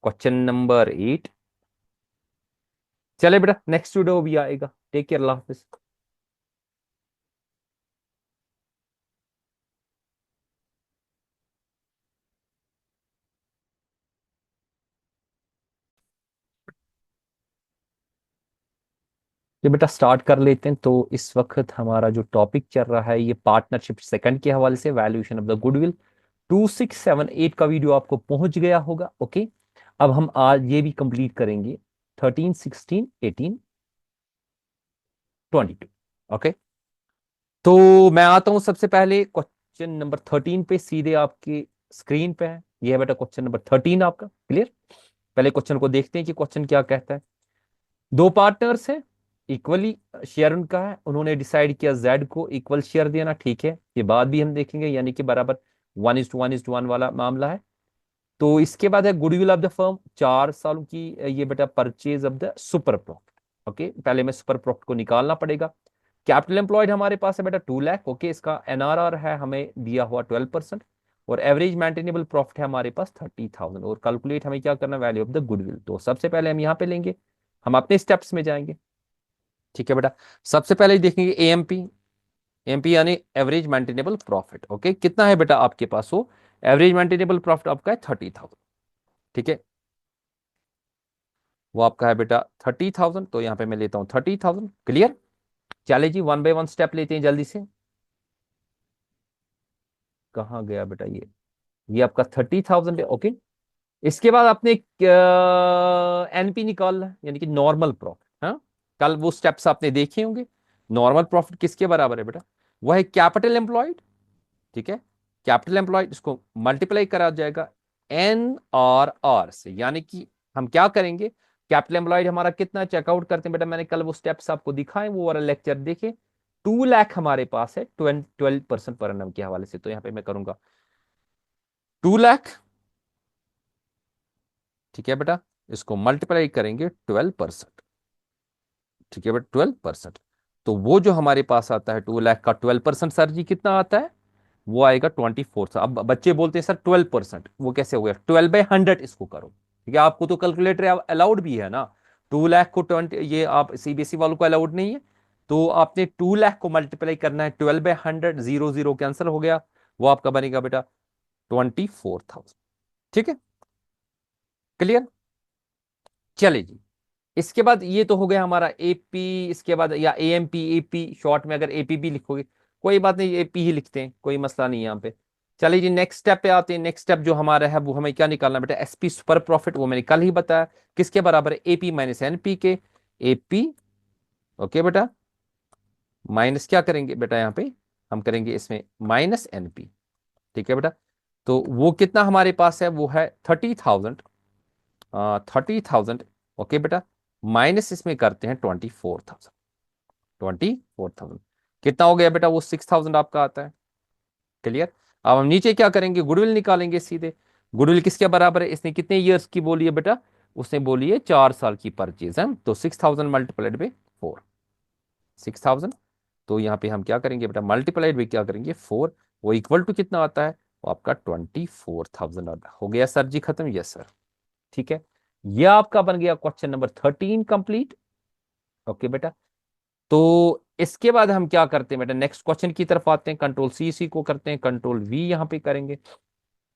क्वेश्चन नंबर 8। चले बेटा, नेक्स्ट वीडियो भी आएगा, टेक केयर, अल्लाह हाफिज। ये बेटा स्टार्ट कर लेते हैं। तो इस वक्त हमारा जो टॉपिक चल रहा है, ये पार्टनरशिप सेकंड के हवाले से, वैल्यूएशन ऑफ द गुडविल। 2678 का वीडियो आपको पहुंच गया होगा। ओके, अब हम आज ये भी कंप्लीट करेंगे, 13 16 18 22। ओके, तो मैं आता हूं सबसे पहले क्वेश्चन नंबर 13 पे, सीधे आपकी स्क्रीन पे है, ये है बेटा क्वेश्चन नंबर 13 आपका। क्लियर, पहले क्वेश्चन को देखते हैं कि क्वेश्चन क्या कहता है। दो पार्टनर्स हैं, इक्वली शेयर उनका है, उन्होंने डिसाइड किया जेड को इक्वल शेयर देना। ठीक है, ये बात भी हम देखेंगे, यानी कि बराबर 1:1:1 वाला मामला है। तो इसके बाद है गुडविल ऑफ द फर्म, 4 सालों की ये बेटा purchase of the super profit. Okay, पहले में सुपर प्रॉफिट को निकालना पड़ेगा। कैपिटल एम्प्लॉयड हमारे पास है बेटा 2 लाख। ओके, इसका NRR है हमें दिया हुआ 12%, और एवरेज मेंटेनेबल प्रॉफिट है हमारे पास 30,000, और कैलकुलेट हमें क्या करना, वैल्यू ऑफ द गुडविल। तो सबसे पहले हम यहाँ पे लेंगे, हम अपने स्टेप्स में जाएंगे। ठीक है बेटा, सबसे पहले देखेंगे AMP, यानी एवरेज मेंटेनेबल प्रॉफिट। ओके, कितना है बेटा आपके पास वो एवरेज मेंटेनेबल प्रॉफिट आपका है 30,000, ठीक है, वो आपका है बेटा 30,000, तो यहाँ पे मैं लेता हूँ 30,000। क्लियर? चले जी, वन बाय वन स्टेप लेते हैं जल्दी से। कहाँ गया बेटा ये आपका 30,000 है, ओके। इसके बाद आपने एनपी निकालना है, यानी कि नॉर्मल प्रॉफिट। हाँ, कल वो स्टेप्स आपने देखे होंगे। नॉर्मल प्रॉफिट किसके बराबर है बेटा? वह है कैपिटल एम्प्लॉयड, ठीक है। कैपिटल एम्प्लॉयड, इसको मल्टीप्लाई करा जाएगा NRR से, यानी कि हम क्या करेंगे, कैपिटल एम्प्लॉयड हमारा कितना चेकआउट करते हैं बेटा, मैंने कल वो स्टेप्स आपको दिखाए, वो वाला लेक्चर देखे। 2 लाख हमारे पास है 12% पर एनम के हवाले से, तो यहाँ पे मैं करूंगा 2 लाख, ठीक है बेटा, इसको मल्टीप्लाई करेंगे 12%, ठीक है बेटा, 12%। तो वो जो हमारे पास आता है 2 लाख का 12% सर जी कितना आता है, वो आएगा 24। अब बच्चे बोलते हैं सर 12%, वो कैसे हो गया, 12/100 इसको करो, ठीक है। आपको तो कैलकुलेटर अलाउड भी है ना, 2 लाख को 20, ये आप सीबीएसई वालों को अलाउड नहीं है, तो आपने 2 लाख को मल्टीप्लाई करना है 12/100, 0 0 कैंसिल हो गया, वो आपका बनेगा बेटा 24,000, ठीक है। क्लियर? चले जी, इसके बाद ये तो हो गया हमारा एपी, इसके बाद या एएमपी, एपी शॉर्ट में अगर एपी भी लिखोगे कोई बात नहीं, एपी ही लिखते हैं, कोई मसला नहीं है यहाँ पे। चलिए जी, नेक्स्ट स्टेप पे आते हैं। नेक्स्ट स्टेप जो हमारा है वो हमें क्या निकालना बेटा, एसपी सुपर प्रॉफिट, वो मैंने कल ही बताया किसके बराबर है, एपी माइनस एनपी के। एपी, ओके बेटा, माइनस क्या करेंगे बेटा, यहाँ पे हम करेंगे इसमें माइनस एनपी, ठीक है बेटा। तो वो कितना हमारे पास है, वो है 30,000, 30,000, ओके बेटा, माइनस इसमें करते हैं 24,000, 24,000 कितना हो गया बेटा, वो 6,000 आपका आता है। क्लियर? अब हम नीचे क्या करेंगे, गुडविल निकालेंगे सीधे। गुडविल किसके बराबर है, इसने कितने ईयर्स की बोली है बेटा, उसने बोली है 4 साल की परचेज है, तो 6,000 मल्टीप्लाइड बाई 4, 6,000। तो यहाँ पे हम क्या करेंगे बेटा, मल्टीप्लाइड बाई क्या करेंगे 4, वो इक्वल टू कितना आता है, वो आपका 24,000 आता है। हो गया सर जी खत्म? यस सर, ठीक है। यह आपका बन गया क्वेश्चन नंबर 13 कंप्लीट, ओके बेटा। तो इसके बाद हम क्या करते हैं बेटा, नेक्स्ट क्वेश्चन की तरफ आते हैं। कंट्रोल सी इसी को करते हैं, कंट्रोल वी यहाँ पे करेंगे,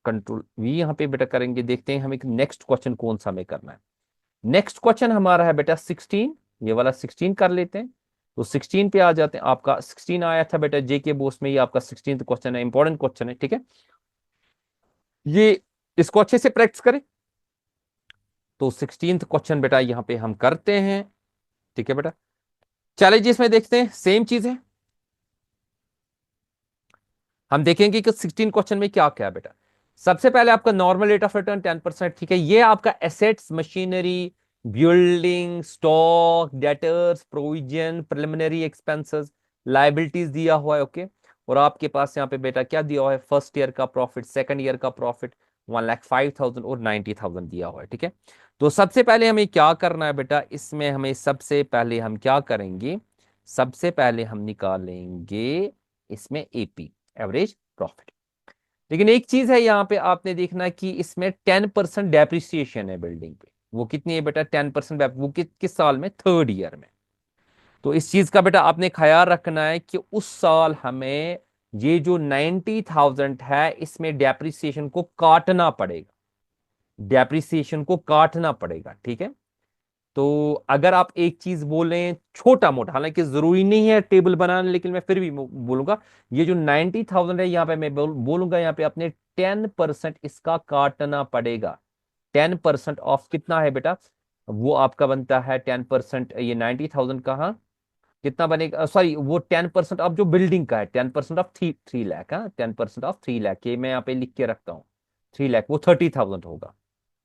कंट्रोल वी यहाँ पे बेटा करेंगे। देखते हैं हमें नेक्स्ट क्वेश्चन कौन सा हमें करना है। नेक्स्ट क्वेश्चन हमारा है बेटा 16, ये वाला 16 कर लेते हैं। तो 16 पे आ जाते हैं। आपका 16 आया था बेटा जेके बोस में, ये आपका 16th क्वेश्चन है, इंपॉर्टेंट क्वेश्चन है, ठीक है। ये इसको अच्छे से प्रैक्टिस करें। तो 16th क्वेश्चन बेटा यहाँ पे हम करते हैं, ठीक है बेटा। चलिए जी, इसमें देखते हैं सेम चीज है। हम देखेंगे कि 16 क्वेश्चन में क्या क्या है बेटा। सबसे पहले आपका नॉर्मल रेट ऑफ रिटर्न 10%, ठीक है। ये आपका assets, machinery, building, stock, debtors, provision, preliminary expenses, liabilities दिया हुआ है, ओके। और आपके पास यहाँ पे बेटा क्या दिया हुआ है, फर्स्ट ईयर का प्रॉफिट, सेकंड ईयर का प्रॉफिट 1,05,000 और 90,000 दिया हुआ है, ठीक है। तो सबसे पहले हमें क्या करना है बेटा, इसमें हमें सबसे पहले हम क्या करेंगे, सबसे पहले हम निकालेंगे इसमें एपी, एवरेज प्रॉफिट। लेकिन एक चीज है यहाँ पे आपने देखना कि इसमें 10% डेप्रिसिएशन है बिल्डिंग पे। वो कितनी है बेटा, 10%, वो किस साल में, थर्ड ईयर में। तो इस चीज का बेटा आपने ख्याल रखना है कि उस साल हमें ये जो 90,000 है इसमें डेप्रिसिएशन को काटना पड़ेगा, डेप्रिसिएशन को काटना पड़ेगा, ठीक है। तो अगर आप एक चीज बोलें छोटा मोटा, हालांकि जरूरी नहीं है टेबल बनाना, लेकिन मैं फिर भी बोलूंगा, ये जो 90,000 है यहाँ पे मैं बोलूंगा यहाँ पे अपने 10% इसका काटना पड़ेगा। 10% ऑफ कितना है बेटा, वो आपका बनता है 10%, ये 90,000 का, हाँ, कितना बनेगा, सॉरी, वो 10% ऑफ जो बिल्डिंग का है, 10% ऑफ 3 लाख, हाँ, 10% ऑफ 3 लाख, ये मैं यहाँ पे लिख के रखता हूँ। 3 लाख वो 30,000 होगा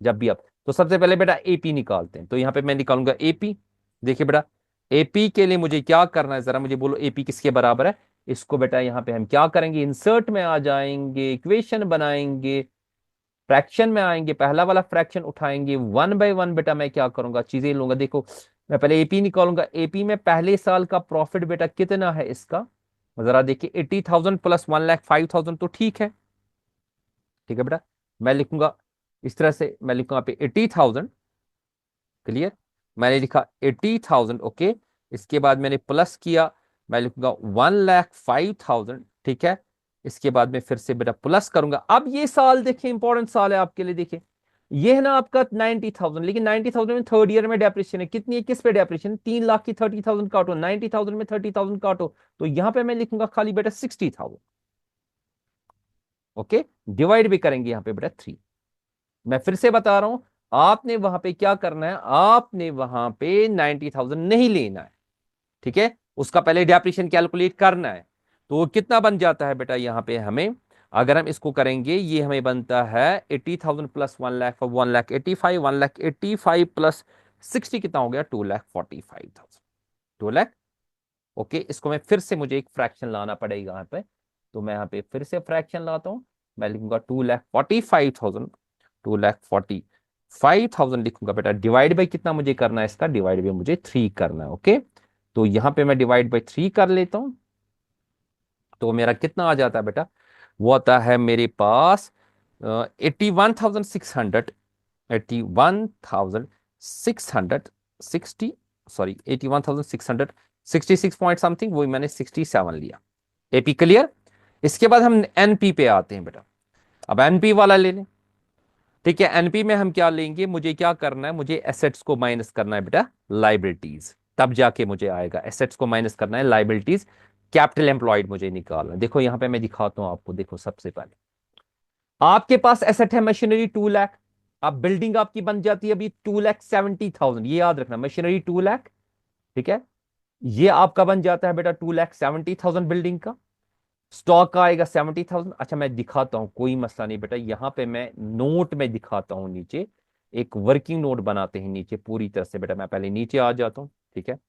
जब भी आप। तो सबसे पहले बेटा एपी निकालते हैं, तो यहाँ पे मैं निकालूंगा एपी। देखिए बेटा, एपी के लिए मुझे क्या करना है, जरा मुझे बोलो एपी किसके बराबर है। इसको बेटा यहाँ पे हम क्या करेंगे, इंसर्ट में आ जाएंगे, इक्वेशन बनाएंगे, फ्रैक्शन में आएंगे, पहला वाला फ्रैक्शन उठाएंगे, 1/1 बेटा मैं क्या करूंगा, चीजें लूंगा। देखो, मैं पहले एपी निकालूंगा। एपी में पहले साल का प्रॉफिट बेटा कितना है इसका, जरा देखिए, 80,000 प्लस 1,05,000, तो ठीक है, ठीक है बेटा। मैं लिखूंगा इस तरह से, मैं लिखूंगा पे 80,000। क्लियर? मैंने लिखा 80,000, ओके। इसके बाद मैंने प्लस किया, मैं लिखूंगा 1,05,000, ठीक है। इसके बाद में फिर से बेटा प्लस करूंगा। अब ये साल देखिए, इंपॉर्टेंट साल है आपके लिए। देखिए ये है ना आपका 90,000, लेकिन 90,000 में थर्ड ईयर में डेप्रिसिएशन है कितनी है, किस पे डेप्रिसिएशन, 3 लाख की 30,000 काटो, 90,000 में 30,000 काटो, तो यहां पे मैं लिखूंगा खाली बेटा 60,000। ओके, डिवाइड भी करेंगे यहां पे बेटा 3। मैं फिर से बता रहा हूं, आपने वहां पे क्या करना है, आपने वहां पे 90,000 नहीं लेना है, ठीक है, उसका पहले डेप्रिसिएशन कैलकुलेट करना है। तो वो कितना बन जाता है बेटा यहाँ पे हमें, अगर हम इसको करेंगे, ये हमें बनता है 80,000 प्लस 1 लाख, 1,85,000, 1,85,000 प्लस 60 कितना हो गया, 2,45,000, 2 लाख। ओके, इसको मैं फिर से, मुझे एक फ्रैक्शन लाना पड़ेगा यहाँ पे, तो मैं यहाँ पे फिर से फ्रैक्शन लाता हूँ। मैं लिखूंगा 2,45,000, 2,45,000 लिखूंगा बेटा, डिवाइड बाई कितना मुझे करना है, इसका डिवाइड बाई मुझे 3 करना है। ओके, तो यहां पे मैं डिवाइड बाई 3 कर लेता हूं, तो मेरा कितना आ जाता है बेटा, वो आता है मेरे पास 81,600, 81,660, सॉरी 81,666 पॉइंट समथिंग, वही मैंने 67 लिया। AP clear. इसके बाद हम एनपी पे आते हैं बेटा। अब एनपी वाला ले लें, ठीक है। एनपी में हम क्या लेंगे, मुझे क्या करना है, मुझे एसेट्स को माइनस करना है बेटा लाइबिलिटीज, तब जाके मुझे आएगा। एसेट्स को माइनस करना है लाइबिलिटीज, कैपिटल एम्प्लॉयड मुझे निकालना है। देखो यहां पे मैं दिखाता हूं आपको, देखो सबसे पहले आपके पास एसेट है मशीनरी 2 लाख, अब बिल्डिंग आपकी बन जाती है अभी 2,70,000, ये याद रखना, मशीनरी 2 लाख, ठीक है। ये आपका बन जाता है बेटा 2,70,000 बिल्डिंग का, स्टॉक का आएगा 70,000। अच्छा मैं दिखाता हूं, कोई मसला नहीं बेटा, यहां पे मैं नोट में दिखाता हूं, नीचे एक वर्किंग नोट बनाते हैं नीचे पूरी तरह से बेटा। मैं पहले नीचे आ जाता हूं, ठीक है।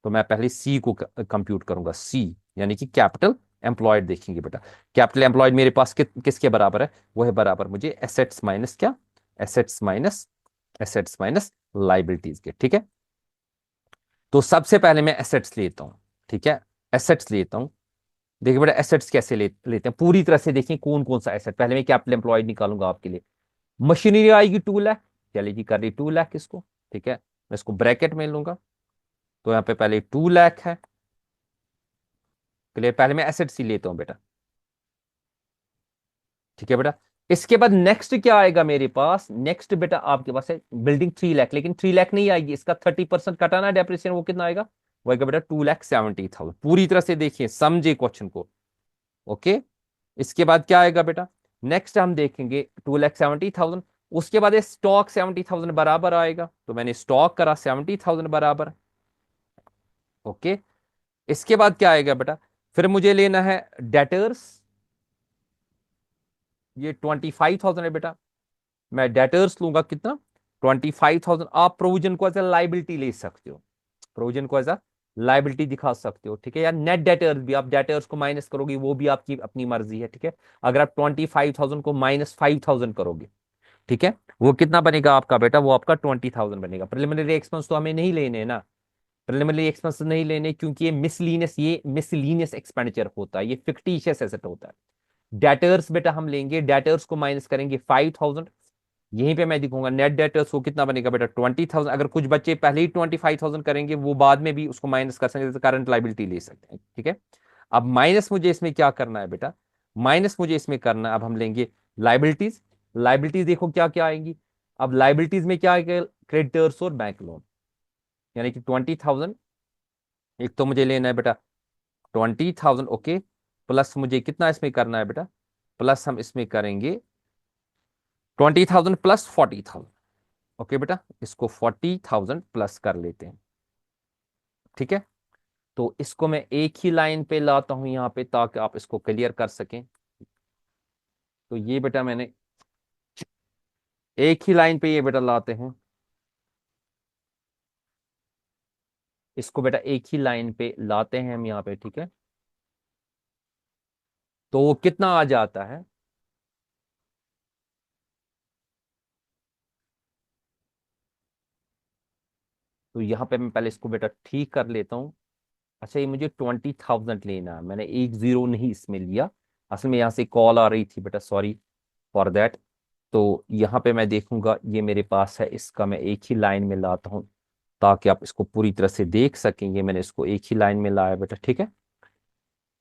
तो मैं पहले सी को कंप्यूट करूंगा, सी यानी कि कैपिटल एम्प्लॉयड देखेंगे बेटा। कैपिटल एम्प्लॉयड मेरे पास किसके बराबर है, वो है बराबर मुझे एसेट्स माइनस क्या, एसेट्स माइनस लाइबिलिटीज के, ठीक है। तो सबसे पहले मैं एसेट्स लेता हूं, ठीक है, एसेट्स लेता हूं। देखिए बेटा एसेट्स कैसे लेते हैं पूरी तरह से, देखिए कौन कौन सा एसेट, पहले मैं कैपिटल एम्प्लॉयड निकालूंगा आपके लिए। मशीनरी आएगी 2 लाख, चलिए जी कर ली 2 लाख इसको, ठीक है। मैं इसको ब्रैकेट में लूंगा, तो यहाँ पे पहले 2 लाख है, क्लियर। पहले मैं एसेट्स ही लेता हूं बेटा, ठीक है बेटा। इसके बाद नेक्स्ट क्या आएगा मेरे पास, नेक्स्ट बेटा आपके पास है बिल्डिंग 3 लाख, लेकिन 3 लाख नहीं आएगी, इसका 30% कटाना डेप्रिसिएशन, वो कितना आएगा, वो आएगा बेटा 2,70,000। पूरी तरह से देखिए, समझे क्वेश्चन को। ओके, इसके बाद क्या आएगा बेटा, नेक्स्ट हम देखेंगे 2,70,000, उसके बाद स्टॉक 70,000 बराबर आएगा, तो मैंने स्टॉक करा 70,000 बराबर। ओके, इसके बाद क्या आएगा बेटा, फिर मुझे लेना है डेटर्स, ये 25,000 है बेटा। मैं डेटर्स लूंगा कितना, 25,000। आप प्रोविजन को एज ए लाइबिलिटी ले सकते हो, प्रोविजन को एज अ लाइबिलिटी दिखा सकते हो, ठीक है। या नेट डेटर्स भी, आप डेटर्स को माइनस करोगे, वो भी आपकी अपनी मर्जी है, ठीक है। अगर आप 25,000 को -5,000 करोगे, ठीक है, वो कितना बनेगा आपका बेटा, वो आपका 20,000 बनेगा। प्रिलिमिनरी एक्सपेंस तो हमें नहीं लेने हैं ना, प्रिलिमिनरी एक्सपेंस नहीं लेने, क्योंकि ये मिसलीनियस एक्सपेंडिचर होता है, ये फिक्टिशियस एसेट होता है। डेटर्स बेटा हम लेंगे, डेटर्स को माइनस करेंगे 5,000, यहीं पे मैं दिखूंगा नेट डेटर्स को कितना बनेगा बेटा 20,000। अगर कुछ बच्चे पहले ही 25,000 करेंगे, वो बाद में भी उसको माइनस कर सकते हैं, करंट लाइबिलिटी ले सकते हैं, ठीक है। अब माइनस मुझे इसमें क्या करना है बेटा, माइनस मुझे इसमें करना है, अब हम लेंगे लाइबिलिटीज। लाइबिलिटीज देखो क्या क्या आएंगी, अब लाइबिलिटीज में क्या आएगा, क्रेडिटर्स और बैंक लोन, यानी कि 20,000। एक तो मुझे लेना है बेटा 20,000, ओके, प्लस मुझे कितना इसमें करना है बेटा, प्लस हम इसमें करेंगे 20,000 प्लस 40,000। ओके बेटा, इसको 40,000 प्लस कर लेते हैं, ठीक है। तो इसको मैं एक ही लाइन पे लाता हूं यहां पे, ताकि आप इसको क्लियर कर सकें। तो ये बेटा मैंने एक ही लाइन पे ये बेटा लाते हैं, इसको बेटा एक ही लाइन पे लाते हैं हम यहाँ पे, ठीक है। तो वो कितना आ जाता है, तो यहाँ पे मैं पहले इसको बेटा ठीक कर लेता हूँ। अच्छा ये मुझे 20,000 लेना है, मैंने एक जीरो नहीं इसमें लिया, असल में यहाँ से कॉल आ रही थी बेटा, सॉरी फॉर दैट। तो यहाँ पे मैं देखूंगा, ये मेरे पास है, इसका मैं एक ही लाइन में लाता हूँ, ताकि आप इसको पूरी तरह से देख सकें। ये मैंने इसको एक ही लाइन में लाया बेटा, ठीक है।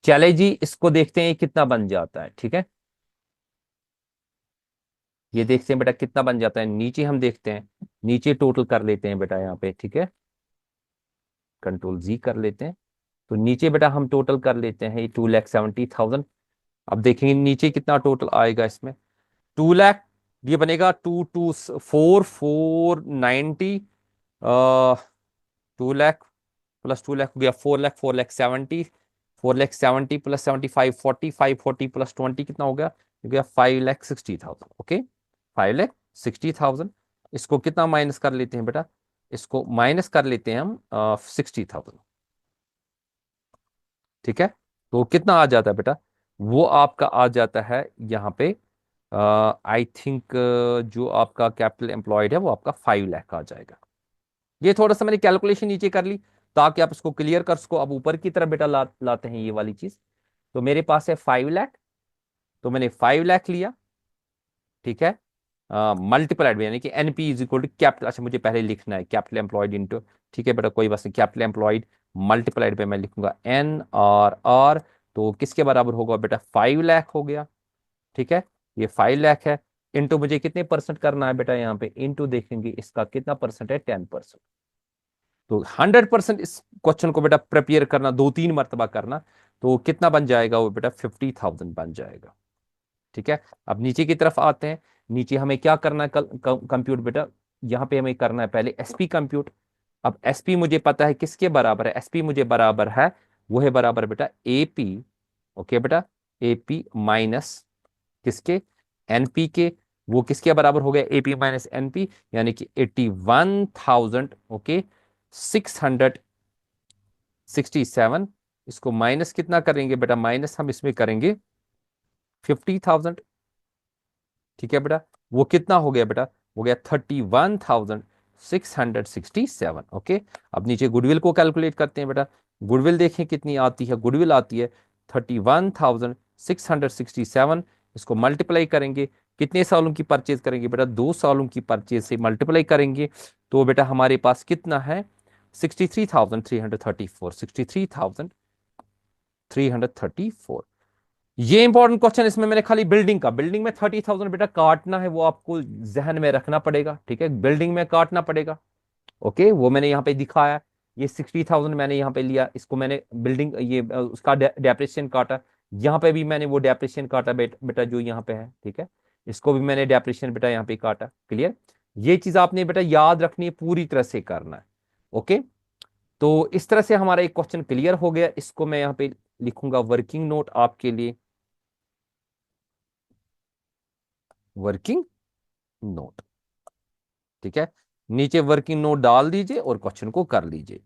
चले जी, इसको देखते हैं ये कितना बन जाता है। ठीक है, ये देखते हैं बेटा कितना बन जाता है। नीचे हम देखते हैं, नीचे टोटल कर लेते हैं बेटा यहाँ पे। ठीक है, कंट्रोल जी कर लेते हैं। तो नीचे बेटा हम टोटल कर लेते हैं 2,70,000। अब देखेंगे नीचे कितना टोटल आएगा इसमें। 2 लाख, ये बनेगा 2,4,490। 2 लाख प्लस 2 लाख हो गया 4 लाख। 4,70,000, 4,70,000 प्लस 75, 45, 40 प्लस 20 कितना हो गया 5,60,000। ओके, 5,60,000। इसको कितना माइनस कर लेते हैं बेटा, इसको माइनस कर लेते हैं हम 60,000। ठीक है, तो कितना आ जाता है बेटा, वो आपका आ जाता है यहाँ पे आई थिंक जो आपका कैपिटल एम्प्लॉयड है वो आपका 5 लाख आ जाएगा। ये थोड़ा सा मैंने कैलकुलेशन नीचे कर ली ताकि आप इसको क्लियर कर सको। अब ऊपर की तरफ बेटा लाते हैं ये वाली चीज। तो मेरे पास है 5 लाख, तो मैंने 5 लाख लिया। ठीक है, मल्टीप्लाइड में, यानी कि NP is equal to capital. अच्छा, मुझे पहले लिखना है कैपिटल एम्प्लॉयड इंटू, ठीक है बेटा, कोई बात नहीं, कैपिटल एम्प्लॉयड मल्टीप्लाइड पे मैं लिखूंगा एन आर। तो किसके बराबर होगा बेटा, 5 लाख हो गया। ठीक है, ये 5 लाख है। इंटू मुझे कितने परसेंट करना है बेटा, यहाँ पे इंटू देखेंगे इसका कितना परसेंट है, 10%। तो 100% इस क्वेश्चन को बेटा प्रिपेयर करना, 2-3 मरतबा करना, तो कितना बन जाएगा वो बेटा, 50,000 बन जाएगा। ठीक है, अब नीचे की तरफ आते हैं। नीचे हमें क्या करना है, कंप्यूट बेटा। यहाँ पे हमें करना है पहले एसपी कंप्यूट। अब एसपी मुझे पता है किसके बराबर है, एसपी मुझे बराबर है, वो है बराबर बेटा एपी। ओके बेटा, एपी माइनस किसके, एनपी के। वो किसके बराबर हो गया, एपी माइनस एनपी, यानी कि 81,000। ओके, 667। इसको माइनस कितना करेंगे बेटा, माइनस हम इसमें करेंगे 50,000। ठीक है बेटा, वो कितना हो गया बेटा, हो गया 31,667। ओके, अब नीचे गुडविल को कैलकुलेट करते हैं बेटा। गुडविल देखें कितनी आती है, गुडविल आती है 31,667। इसको मल्टीप्लाई करेंगे, कितने सालों की परचेज करेंगे बेटा, 2 सालों की परचेज से मल्टीप्लाई करेंगे। तो बेटा हमारे पास कितना है, 63,334। 63,334। ये इंपॉर्टेंट क्वेश्चन, इसमें मैंने खाली बिल्डिंग का, बिल्डिंग में 30,000 बेटा काटना है, वो आपको जहन में रखना पड़ेगा। ठीक है, बिल्डिंग में काटना पड़ेगा। ओके, वो मैंने यहाँ पे दिखाया। ये 60,000 मैंने यहाँ पे लिया, इसको मैंने बिल्डिंग ये उसका डेप्रिसिएशन काटा। यहाँ पे भी मैंने वो डेप्रिसिएशन काटा बेटा जो यहाँ पे है। ठीक है, इसको भी मैंने डेप्रिसिएशन बेटा यहाँ पे काटा। क्लियर, ये चीज आपने बेटा याद रखनी है, पूरी तरह से करना है। ओके, तो इस तरह से हमारा एक क्वेश्चन क्लियर हो गया। इसको मैं यहाँ पे लिखूंगा वर्किंग नोट आपके लिए, वर्किंग नोट। ठीक है, नीचे वर्किंग नोट डाल दीजिए और क्वेश्चन को कर लीजिए।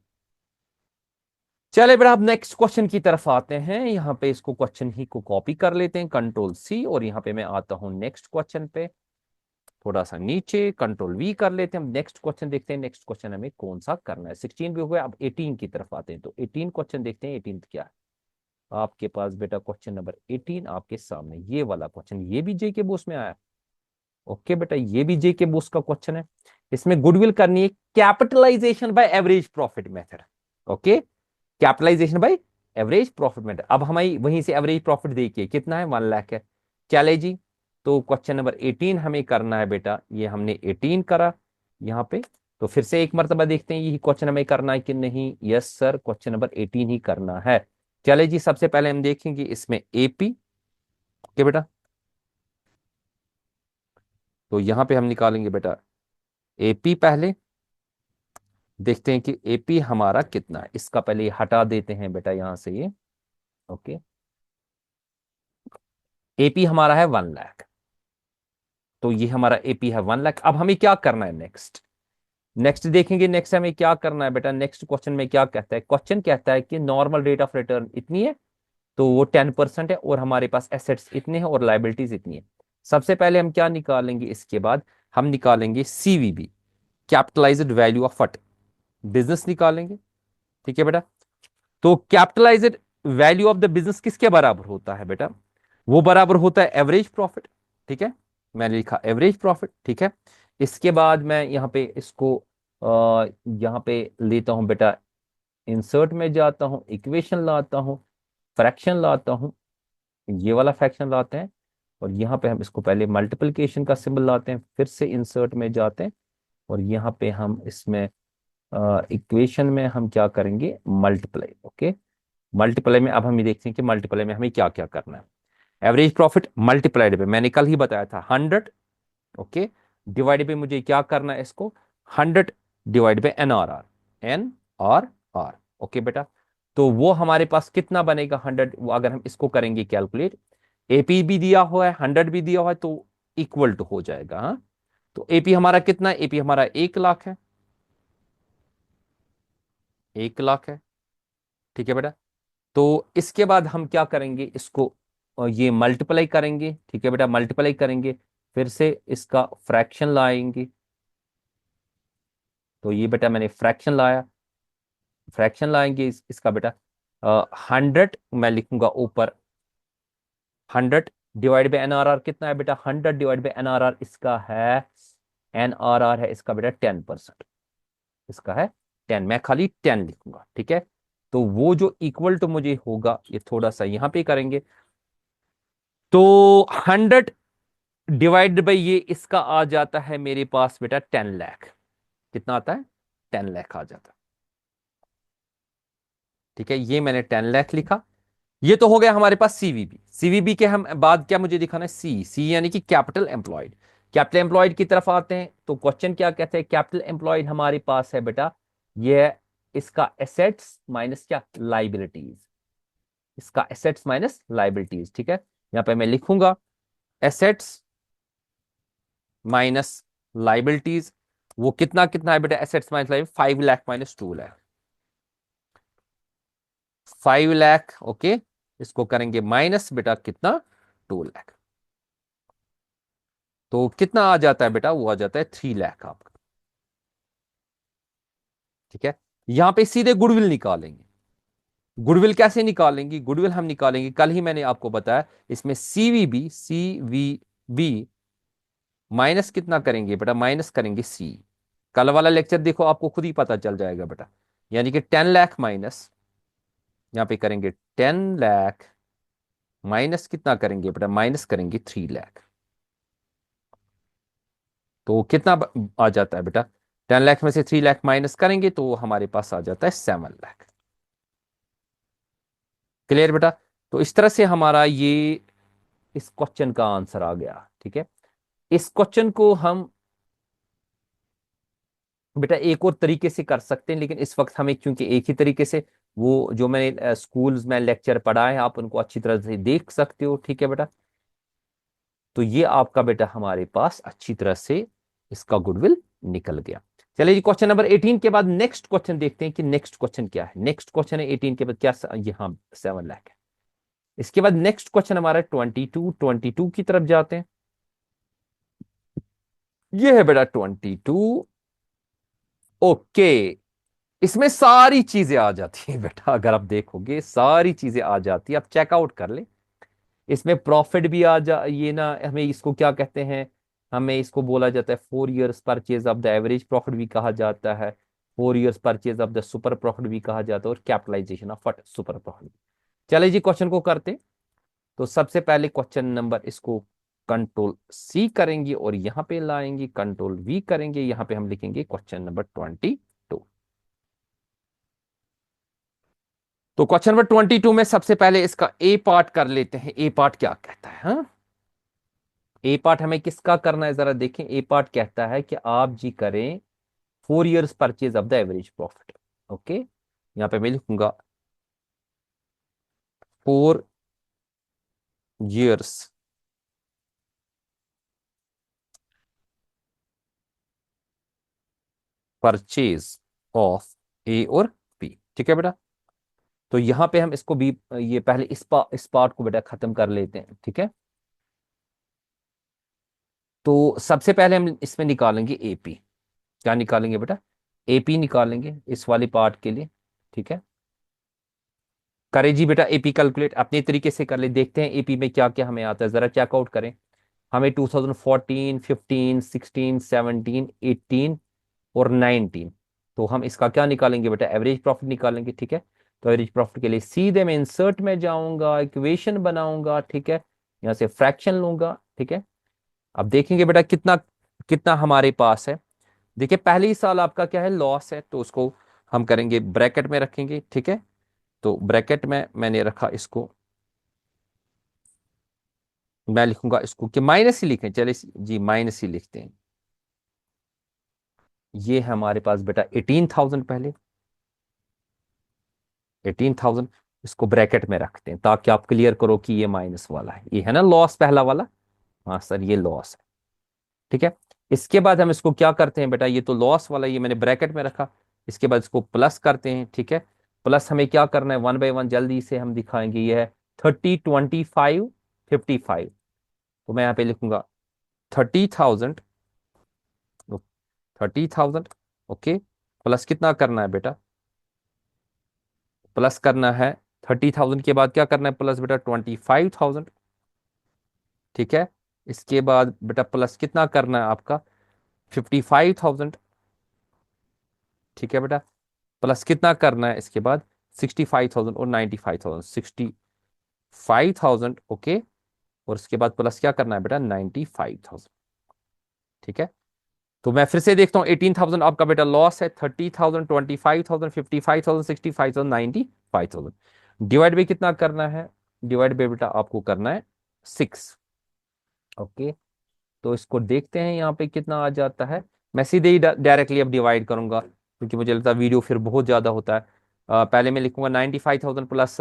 चले बेटा, अब नेक्स्ट क्वेश्चन की तरफ आते हैं। यहाँ पे इसको क्वेश्चन ही को कॉपी कर लेते हैं, कंट्रोल सी, और यहाँ पे मैं आता हूँ नेक्स्ट क्वेश्चन पे। थोड़ा सा नीचे कंट्रोल वी कर लेते हैं। हम नेक्स्ट क्वेश्चन देखते हैं, नेक्स्ट क्वेश्चन हमें कौन सा करना है। 16 भी हो गया, अब 18 की तरफ आते हैं। तो 18 क्वेश्चन देखते हैं, 18 क्या है आपके पास बेटा। क्वेश्चन नंबर 18 आपके सामने, ये वाला क्वेश्चन, ये भी जे के बूस में आया। ओके बेटा, ये भी जे के बूस का क्वेश्चन है। इसमें गुडविल करनी है capitalisation by average profit method. Okay, capitalisation by average profit method. अब हमें वहीं से एवरेज प्रॉफिट देखिए कितना है, 1 लाख है। चले जी, तो क्वेश्चन नंबर 18 हमें करना है बेटा। ये हमने 18 करा यहाँ पे। तो फिर से एक मरतबा देखते हैं यही क्वेश्चन हमें करना है कि नहीं। यस सर, क्वेश्चन नंबर 18 ही करना है। चले जी, सबसे पहले हम देखेंगे इसमें एपी के बेटा। तो यहां पे हम निकालेंगे बेटा एपी पहले। देखते हैं कि एपी हमारा कितना है। इसका पहले हटा देते हैं बेटा यहां से ये। ओके, एपी हमारा है 1 लाख। तो ये हमारा एपी है 1 लाख। अब हमें क्या करना है नेक्स्ट, नेक्स्ट देखेंगे। नेक्स्ट हमें क्या करना है बेटा, नेक्स्ट क्वेश्चन में क्या कहता है, क्वेश्चन कहता है कि नॉर्मल रेट ऑफ रिटर्न इतनी है, तो वो 10% है, और हमारे पास एसेट्स इतने हैं और लाइबिलिटीज इतनी है। सबसे पहले हम क्या निकालेंगे, इसके बाद हम निकालेंगे सीवीबी, कैपिटलाइज्ड वैल्यू ऑफ फट, बिजनेस निकालेंगे। ठीक है बेटा, तो capitalised value of the business किसके बराबर होता है बेटा, वो बराबर होता है एवरेज प्रॉफिट। ठीक है, मैंने लिखा एवरेज प्रॉफिट। ठीक है, इसके बाद मैं यहाँ पे इसको यहाँ पे लेता हूं बेटा, इंसर्ट में जाता हूं, इक्वेशन लाता हूं। फ्रैक्शन लाता हूँ, ये वाला फ्रैक्शन लाते हैं, और यहाँ पे हम इसको पहले मल्टीप्लिकेशन का सिंबल लाते हैं, फिर से इंसर्ट में जाते हैं, और यहाँ पे हम इसमें इक्वेशन में हम क्या करेंगे, मल्टीप्लाई। ओके, मल्टीप्लाई में अब हम ये देखते हैं कि मल्टीप्लाई में हमें क्या क्या करना है। एवरेज प्रॉफिट मल्टीप्लाइड पे मैंने कल ही बताया था 100। ओके, डिवाइड पे मुझे क्या करना है, इसको 100 divide by NRR, NRR। Okay बेटा, तो वो हमारे पास कितना बनेगा 100, वो अगर हम इसको करेंगे कैलकुलेट, एपी भी दिया हुआ है, 100 भी दिया हुआ है, तो इक्वल टू हो जाएगा। हाँ, तो एपी हमारा कितना है, एपी हमारा 1 लाख है, 1 लाख है। ठीक है बेटा, तो इसके बाद हम क्या करेंगे, इसको ये मल्टीप्लाई करेंगे। ठीक है बेटा, मल्टीप्लाई करेंगे, फिर से इसका फ्रैक्शन लाएंगे। तो ये बेटा मैंने फ्रैक्शन लाया, फ्रैक्शन लाएंगे इसका बेटा 100 मैं लिखूंगा ऊपर, 100 डिवाइड बाई NRR कितना है बेटा, 100 डिवाइड बाई NRR इसका है, NRR है इसका बेटा 10%, इसका है 10, मैं खाली 10 लिखूंगा। ठीक है, तो वो जो इक्वल टू मुझे होगा, ये थोड़ा सा यहां पे करेंगे, तो 100 डिवाइड बाई ये इसका आ जाता है मेरे पास बेटा 10 लाख। कितना आता है, 10 लाख आ जाता है। ठीक है, ये मैंने 10 लाख लिखा। ये तो हो गया हमारे पास सीवीबी। सीवीबी के हम बाद क्या मुझे दिखाना है, सी, सी यानी कि कैपिटल एम्प्लॉयड। कैपिटल एम्प्लॉयड की तरफ आते हैं, तो क्वेश्चन क्या कहते हैं, कैपिटल एम्प्लॉयड हमारे पास है बेटा, ये है इसका एसेट्स माइनस क्या, लाइबिलिटीज, इसका एसेट्स माइनस लाइबिलिटीज। ठीक है, यहां पे मैं लिखूंगा एसेट्स माइनस लाइबिलिटीज, वो कितना कितना है बेटा, assets minus liability 5 lakh minus 2 lakh, 5 lakh. Okay, इसको करेंगे माइनस बेटा कितना, 2 लाख, तो कितना आ जाता है बेटा, वो आ जाता है 3 लाख आपका। ठीक है, यहां पे सीधे गुडविल निकालेंगे। गुडविल कैसे निकालेंगे, गुडविल हम निकालेंगे, कल ही मैंने आपको बताया, इसमें सीवीबी माइनस कितना करेंगे बेटा, माइनस करेंगे सी। कल वाला लेक्चर देखो, आपको खुद ही पता चल जाएगा बेटा, यानी कि 10 लाख माइनस, यहां पे करेंगे 10 लाख माइनस कितना करेंगे बेटा, माइनस करेंगे 3 लाख, तो कितना आ जाता है बेटा, 10 लाख में से 3 लाख माइनस करेंगे तो हमारे पास आ जाता है 7 लाख। क्लियर बेटा, तो इस तरह से हमारा ये इस क्वेश्चन का आंसर आ गया। ठीक है, इस क्वेश्चन को हम बेटा एक और तरीके से कर सकते हैं, लेकिन इस वक्त हमें क्योंकि एक ही तरीके से, वो जो मैंने स्कूल्स में लेक्चर पढ़ा है आप उनको अच्छी तरह से देख सकते हो। ठीक है बेटा, तो ये आपका बेटा हमारे पास अच्छी तरह से इसका गुडविल निकल गया। चलिए जी, क्वेश्चन नंबर 18 के बाद नेक्स्ट क्वेश्चन देखते हैं कि नेक्स्ट क्वेश्चन क्या है। नेक्स्ट क्वेश्चन है 18 के बाद क्या, ये हाँ 7 लाख है। इसके बाद नेक्स्ट क्वेश्चन हमारा 22 की तरफ जाते हैं। ये है बेटा 22। ओके, इसमें सारी चीजें आ जाती है बेटा, अगर आप देखोगे सारी चीजें आ जाती है, आप चेकआउट कर ले। इसमें प्रॉफिट भी आ जा, ये ना हमें इसको क्या कहते हैं, हमें इसको बोला जाता है 4 years purchase of the average profit भी कहा जाता है, 4 years purchase of the super profit भी कहा जाता है, और कैपिटलाइजेशन ऑफ सुपर प्रॉफिट। चले जी क्वेश्चन को करते हैं। तो सबसे पहले क्वेश्चन नंबर इसको कंट्रोल सी करेंगे और यहां पे लाएंगे, कंट्रोल वी करेंगे, यहां पे हम लिखेंगे क्वेश्चन नंबर 22। तो क्वेश्चन नंबर 22 में सबसे पहले इसका ए पार्ट कर लेते हैं। ए पार्ट क्या कहता है, हाँ, ए पार्ट हमें किसका करना है, जरा देखें। ए पार्ट कहता है कि आप जी करें 4 years purchase of the average profit. Okay, यहां पे मैं लिखूंगा 4 इयर्स परचेज ऑफ ए और बी। ठीक है बेटा, तो यहां पे हम इसको भी, ये पहले इस पार्ट को बेटा खत्म कर लेते हैं। ठीक है, तो सबसे पहले हम इसमें निकालेंगे एपी। क्या निकालेंगे बेटा, एपी निकालेंगे इस वाली पार्ट के लिए। ठीक है, करें जी बेटा, एपी कैलकुलेट अपने तरीके से कर ले, देखते हैं एपी में क्या क्या हमें आता है, जरा चेकआउट करें। हमें 2014, 15, 16, 17, 18 और 19, तो हम इसका क्या निकालेंगे बेटा, एवरेज प्रॉफिट निकालेंगे। ठीक है, तो एवरेज प्रॉफिट के लिए सीधे मैं इंसर्ट में जाऊंगा, इक्वेशन बनाऊंगा, ठीक है, यहाँ से फ्रैक्शन लूंगा, ठीक है। अब देखेंगे बेटा कितना कितना हमारे पास है। देखिए पहले ही साल आपका क्या है, लॉस है, तो उसको हम करेंगे ब्रैकेट में रखेंगे, ठीक है। तो ब्रैकेट में मैंने रखा इसको, मैं लिखूंगा इसको कि माइनस ही लिखें, चले जी माइनस ही लिखते हैं। ये है हमारे पास बेटा 18,000, पहले 18,000, इसको ब्रैकेट में रखते हैं ताकि आप क्लियर करो कि ये माइनस वाला है, ये है ना लॉस पहला वाला। हाँ सर ये लॉस है, ठीक है। इसके बाद हम इसको क्या करते हैं बेटा, ये तो लॉस वाला, ये मैंने ब्रैकेट में रखा, इसके बाद इसको प्लस करते हैं, ठीक है। प्लस हमें क्या करना है, वन बाय वन जल्दी से हम दिखाएंगे। ये है 30, 25, 55। तो मैं यहाँ पे लिखूंगा 30,000, 30,000, ओके। प्लस कितना करना है बेटा, प्लस करना है 30,000 के बाद क्या करना है, प्लस बेटा 25,000, ठीक है। इसके बाद बेटा प्लस कितना करना है आपका 55,000, ठीक है बेटा। प्लस कितना करना है इसके बाद 65,000 और 95,000, 65,000, ओके। और उसके बाद प्लस क्या करना है बेटा 95,000, ठीक है। तो मैं फिर से देखता हूँ, 18,000 आपका बेटा लॉस है, 30,000, 25,000, 55,000, 65,000, 95,000, डिवाइड बाई कितना करना है, डिवाइड बाई बेटा आपको करना है 6, ओके। तो इसको देखते हैं यहाँ पे कितना आ जाता है। मैं सीधे ही डायरेक्टली अब डिवाइड करूंगा क्योंकि मुझे लगता है वीडियो फिर बहुत ज्यादा होता है। पहले मैं लिखूंगा 95,000 plus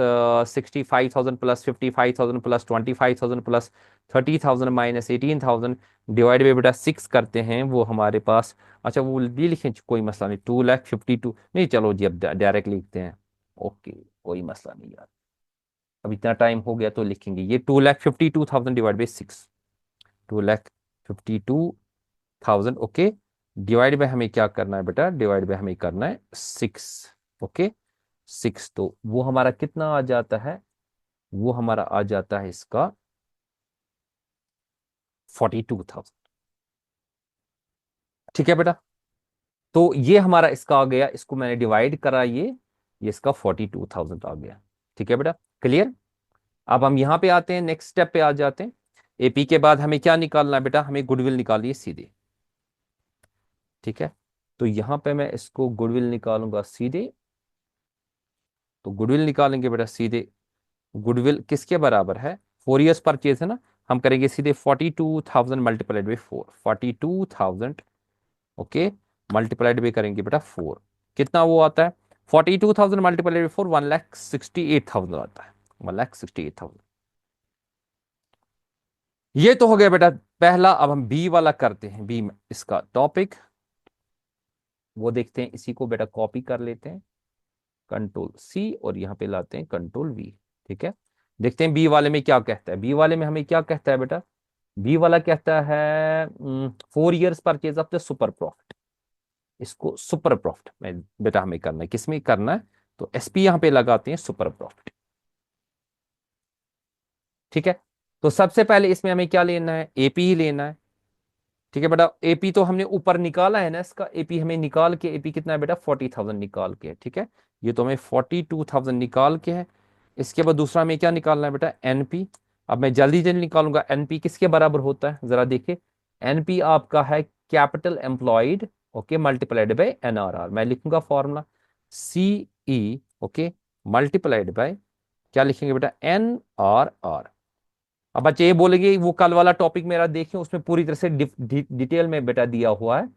65,000 plus 55,000 plus 25,000 plus 30,000 minus 18,000 divide by बेटा 6 करते हैं, वो हमारे पास, अच्छा वो भी लिखें, कोई मसला नहीं, 2,52, नहीं चलो जी अब डायरेक्ट लिखते हैं, ओके कोई मसला नहीं यार, अब इतना टाइम हो गया तो लिखेंगे, ये 2,52,000 divide by 6, 2,52,000, okay. Divide by हमें क्या करना है बेटा, डिवाइड बाय हमें करना है 6, ओके। 6, तो वो हमारा कितना आ जाता है, वो हमारा आ जाता है इसका 42,000, ठीक है बेटा। तो ये हमारा इसका आ गया, इसको मैंने डिवाइड करा, ये इसका 42,000 आ गया, ठीक है बेटा, क्लियर। अब हम यहां पे आते हैं, नेक्स्ट स्टेप पे आ जाते हैं। एपी के बाद हमें क्या निकालना है बेटा, हमें गुडविल निकालिए सीधे, ठीक है। तो यहां पे मैं इसको गुडविल निकालूंगा सीधे, तो गुडविल निकालेंगे बेटा सीधे, गुडविल किसके बराबर है, 4 ईयर्स परचेज है ना, हम करेंगे सीधे 42,000 multiplied by 4, 42,000, okay, multiplied by करेंगे बेटा 4, कितना वो आता है, 42,000 मल्टीप्लाइड बाई 4, 1,68,000 आता है, 1,68,000। ये तो हो गया बेटा पहला। अब हम बी वाला करते हैं, बी में इसका टॉपिक वो देखते हैं, इसी को बेटा कॉपी कर लेते हैं, कंट्रोल सी, और यहाँ पे लाते हैं कंट्रोल वी, ठीक है। देखते हैं बी वाले में क्या कहता है, बी वाले में हमें क्या कहता है बेटा, बी वाला कहता है 4 years purchase of the super profit, इसको सुपर प्रॉफिट में बेटा हमें करना है, किसमें करना है, तो एसपी यहाँ पे लगाते हैं सुपर प्रॉफिट, ठीक है। तो सबसे पहले इसमें हमें क्या लेना है, एपी ही लेना है, ठीक है बेटा। एपी तो हमने ऊपर निकाला है ना, इसका एपी हमें निकाल के, एपी कितना है बेटा 40,000 निकाल के, ठीक है। ये तो हमें 42,000 निकाल के है। इसके बाद दूसरा हमें क्या निकालना है बेटा, एनपी। अब मैं जल्दी जल्दी निकालूंगा, एनपी किसके बराबर होता है जरा देखिए, एनपी आपका है capital employed, okay, multiplied by NRR, मैं लिखूंगा formula CE, okay, multiplied by क्या लिखेंगे बेटा, एनआरआर। अब बच्चे ये बोलेंगे वो कल वाला टॉपिक मेरा देखें, उसमें पूरी तरह से डिटेल में बेटा दिया हुआ है।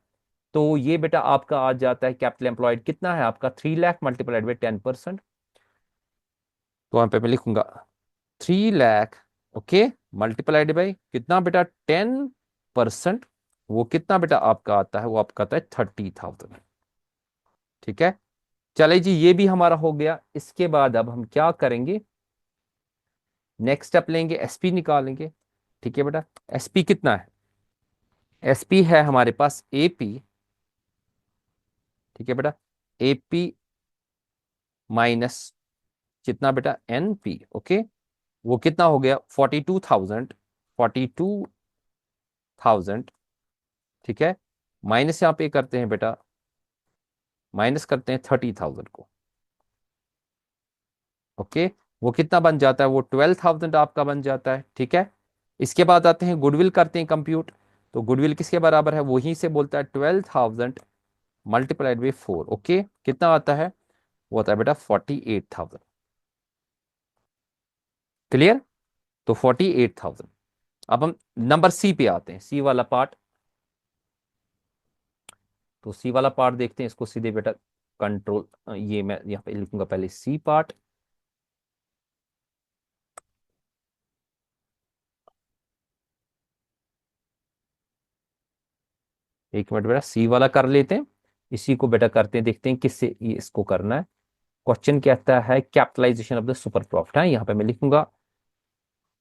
तो ये बेटा आपका आ जाता है कैपिटल एम्प्लॉयड कितना है आपका 3 लाख मल्टीप्लाइड बाई 10%, तो वहां पे मैं लिखूंगा 3 लाख, ओके, मल्टीप्लाइड बाई कितना बेटा 10%, वो कितना बेटा आपका आता है, वो आपका आता है 30,000, ठीक है। चले जी ये भी हमारा हो गया। इसके बाद अब हम क्या करेंगे, नेक्स्ट स्टेप लेंगे, एसपी निकालेंगे, ठीक है बेटा। एसपी कितना है, एसपी है हमारे पास एपी, ठीक है बेटा, एपी माइनस कितना बेटा एनपी, ओके, वो कितना हो गया 42,000, 42,000, ठीक है। माइनस यहाँ पे करते हैं बेटा, माइनस करते हैं 30,000 को, ओके, वो कितना बन जाता है, वो 12,000 आपका बन जाता है। ठीक है, इसके बाद आते हैं गुडविल करते हैं कंप्यूट। तो गुडविल किसके बराबर है, वहीं से बोलता है 12,000 मल्टीप्लाइड बाई 4। ओके, कितना आता है, वो आता है बेटा 48,000। क्लियर, तो 48,000। अब हम नंबर सी पे आते हैं, सी वाला पार्ट। तो सी वाला पार्ट देखते हैं, इसको सीधे बेटा कंट्रोल, ये मैं यहाँ पे लिखूंगा पहले सी पार्ट। एक मिनट बेटा, सी वाला कर लेते हैं, इसी को बेटा करते हैं, देखते हैं किससे ये इसको करना है। क्वेश्चन कहता है capitalisation of the super profit है, यहाँ पे मैं लिखूंगा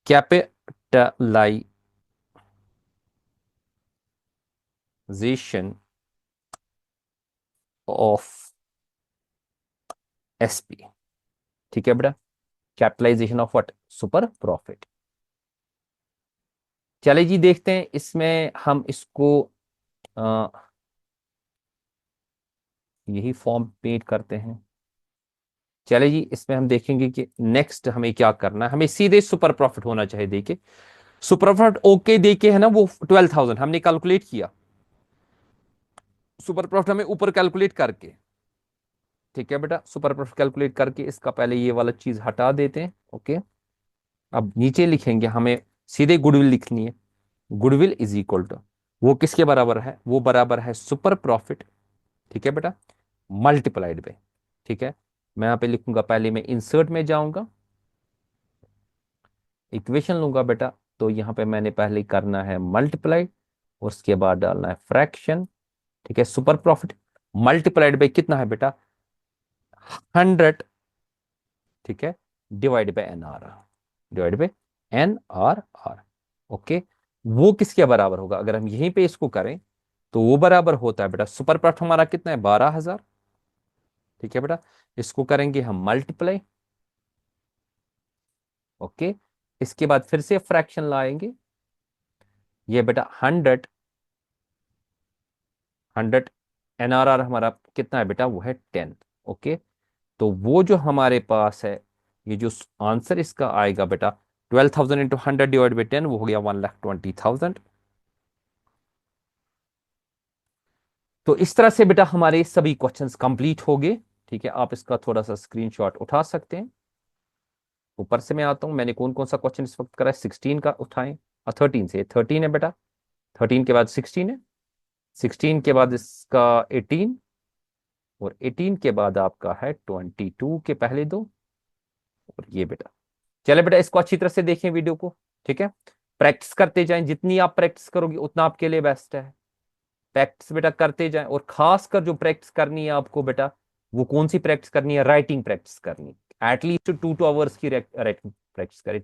कैपिटलाइजेशन ऑफ एसपी। ठीक है बेटा, capitalisation of what, super profit. चले जी देखते हैं, इसमें हम इसको अ, यही फॉर्म पेड करते हैं। चले जी, इसमें हम देखेंगे कि नेक्स्ट हमें क्या करना है। हमें सीधे सुपर प्रॉफिट होना चाहिए। देखिए, सुपर प्रॉफिट ओके देके है ना, वो 12,000 हमने कैलकुलेट किया। सुपर प्रॉफिट हमें ऊपर कैलकुलेट करके, ठीक है बेटा, सुपर प्रॉफिट कैलकुलेट करके इसका पहले ये वाला चीज हटा देते हैं। ओके, अब नीचे लिखेंगे, हमें सीधे गुडविल लिखनी है। गुडविल इज इक्वल टू, वो किसके बराबर है, वो बराबर है सुपर प्रॉफिट। ठीक है बेटा, मल्टीप्लाइड बाय, ठीक है, मैं यहां पे लिखूंगा, पहले मैं इंसर्ट में जाऊंगा, इक्वेशन लूंगा बेटा। तो यहां पे मैंने पहले करना है मल्टीप्लाई, और उसके बाद डालना है फ्रैक्शन। ठीक है, सुपर प्रॉफिट मल्टीप्लाइड बाय कितना है बेटा, 100। ठीक है, divide by N R, divide by N R R. Okay, वो किसके बराबर होगा, अगर हम यहीं पे इसको करें तो वो बराबर होता है बेटा, सुपर प्रॉफिट हमारा कितना है, 12,000। ठीक है बेटा, इसको करेंगे हम मल्टीप्लाई। ओके, इसके बाद फिर से फ्रैक्शन लाएंगे, ये बेटा 100 एनआरआर हमारा कितना है बेटा, वो है 10। ओके, तो वो जो हमारे पास है, ये जो आंसर इसका आएगा बेटा, 12,000 इंटू 100 डिवाइड बाई 10, वो हो गया 1,20,000। तो इस तरह से बेटा हमारे सभी क्वेश्चंस कंप्लीट हो गए। ठीक है, आप इसका थोड़ा सा स्क्रीनशॉट उठा सकते हैं। ऊपर से मैं आता हूं, मैंने कौन कौन सा क्वेश्चन इस वक्त करा है, 16 का उठाएं, और 13 से, 13 है बेटा, 13 के बाद 16 है, 16 के बाद इसका 18, और 18 के बाद आपका है 22 के पहले दो, और ये बेटा। चले बेटा, इसको अच्छी तरह से देखें वीडियो को। ठीक है, प्रैक्टिस करते जाएं, जितनी आप प्रैक्टिस करोगे उतना आपके लिए बेस्ट है। प्रैक्टिस बेटा करते जाएं, और खासकर जो प्रैक्टिस करनी है आपको बेटा, वो कौन सी प्रैक्टिस करनी है, राइटिंग प्रैक्टिस करनी है। एटलीस्ट 2 2 आवर्स की राइटिंग प्रैक्टिस करें।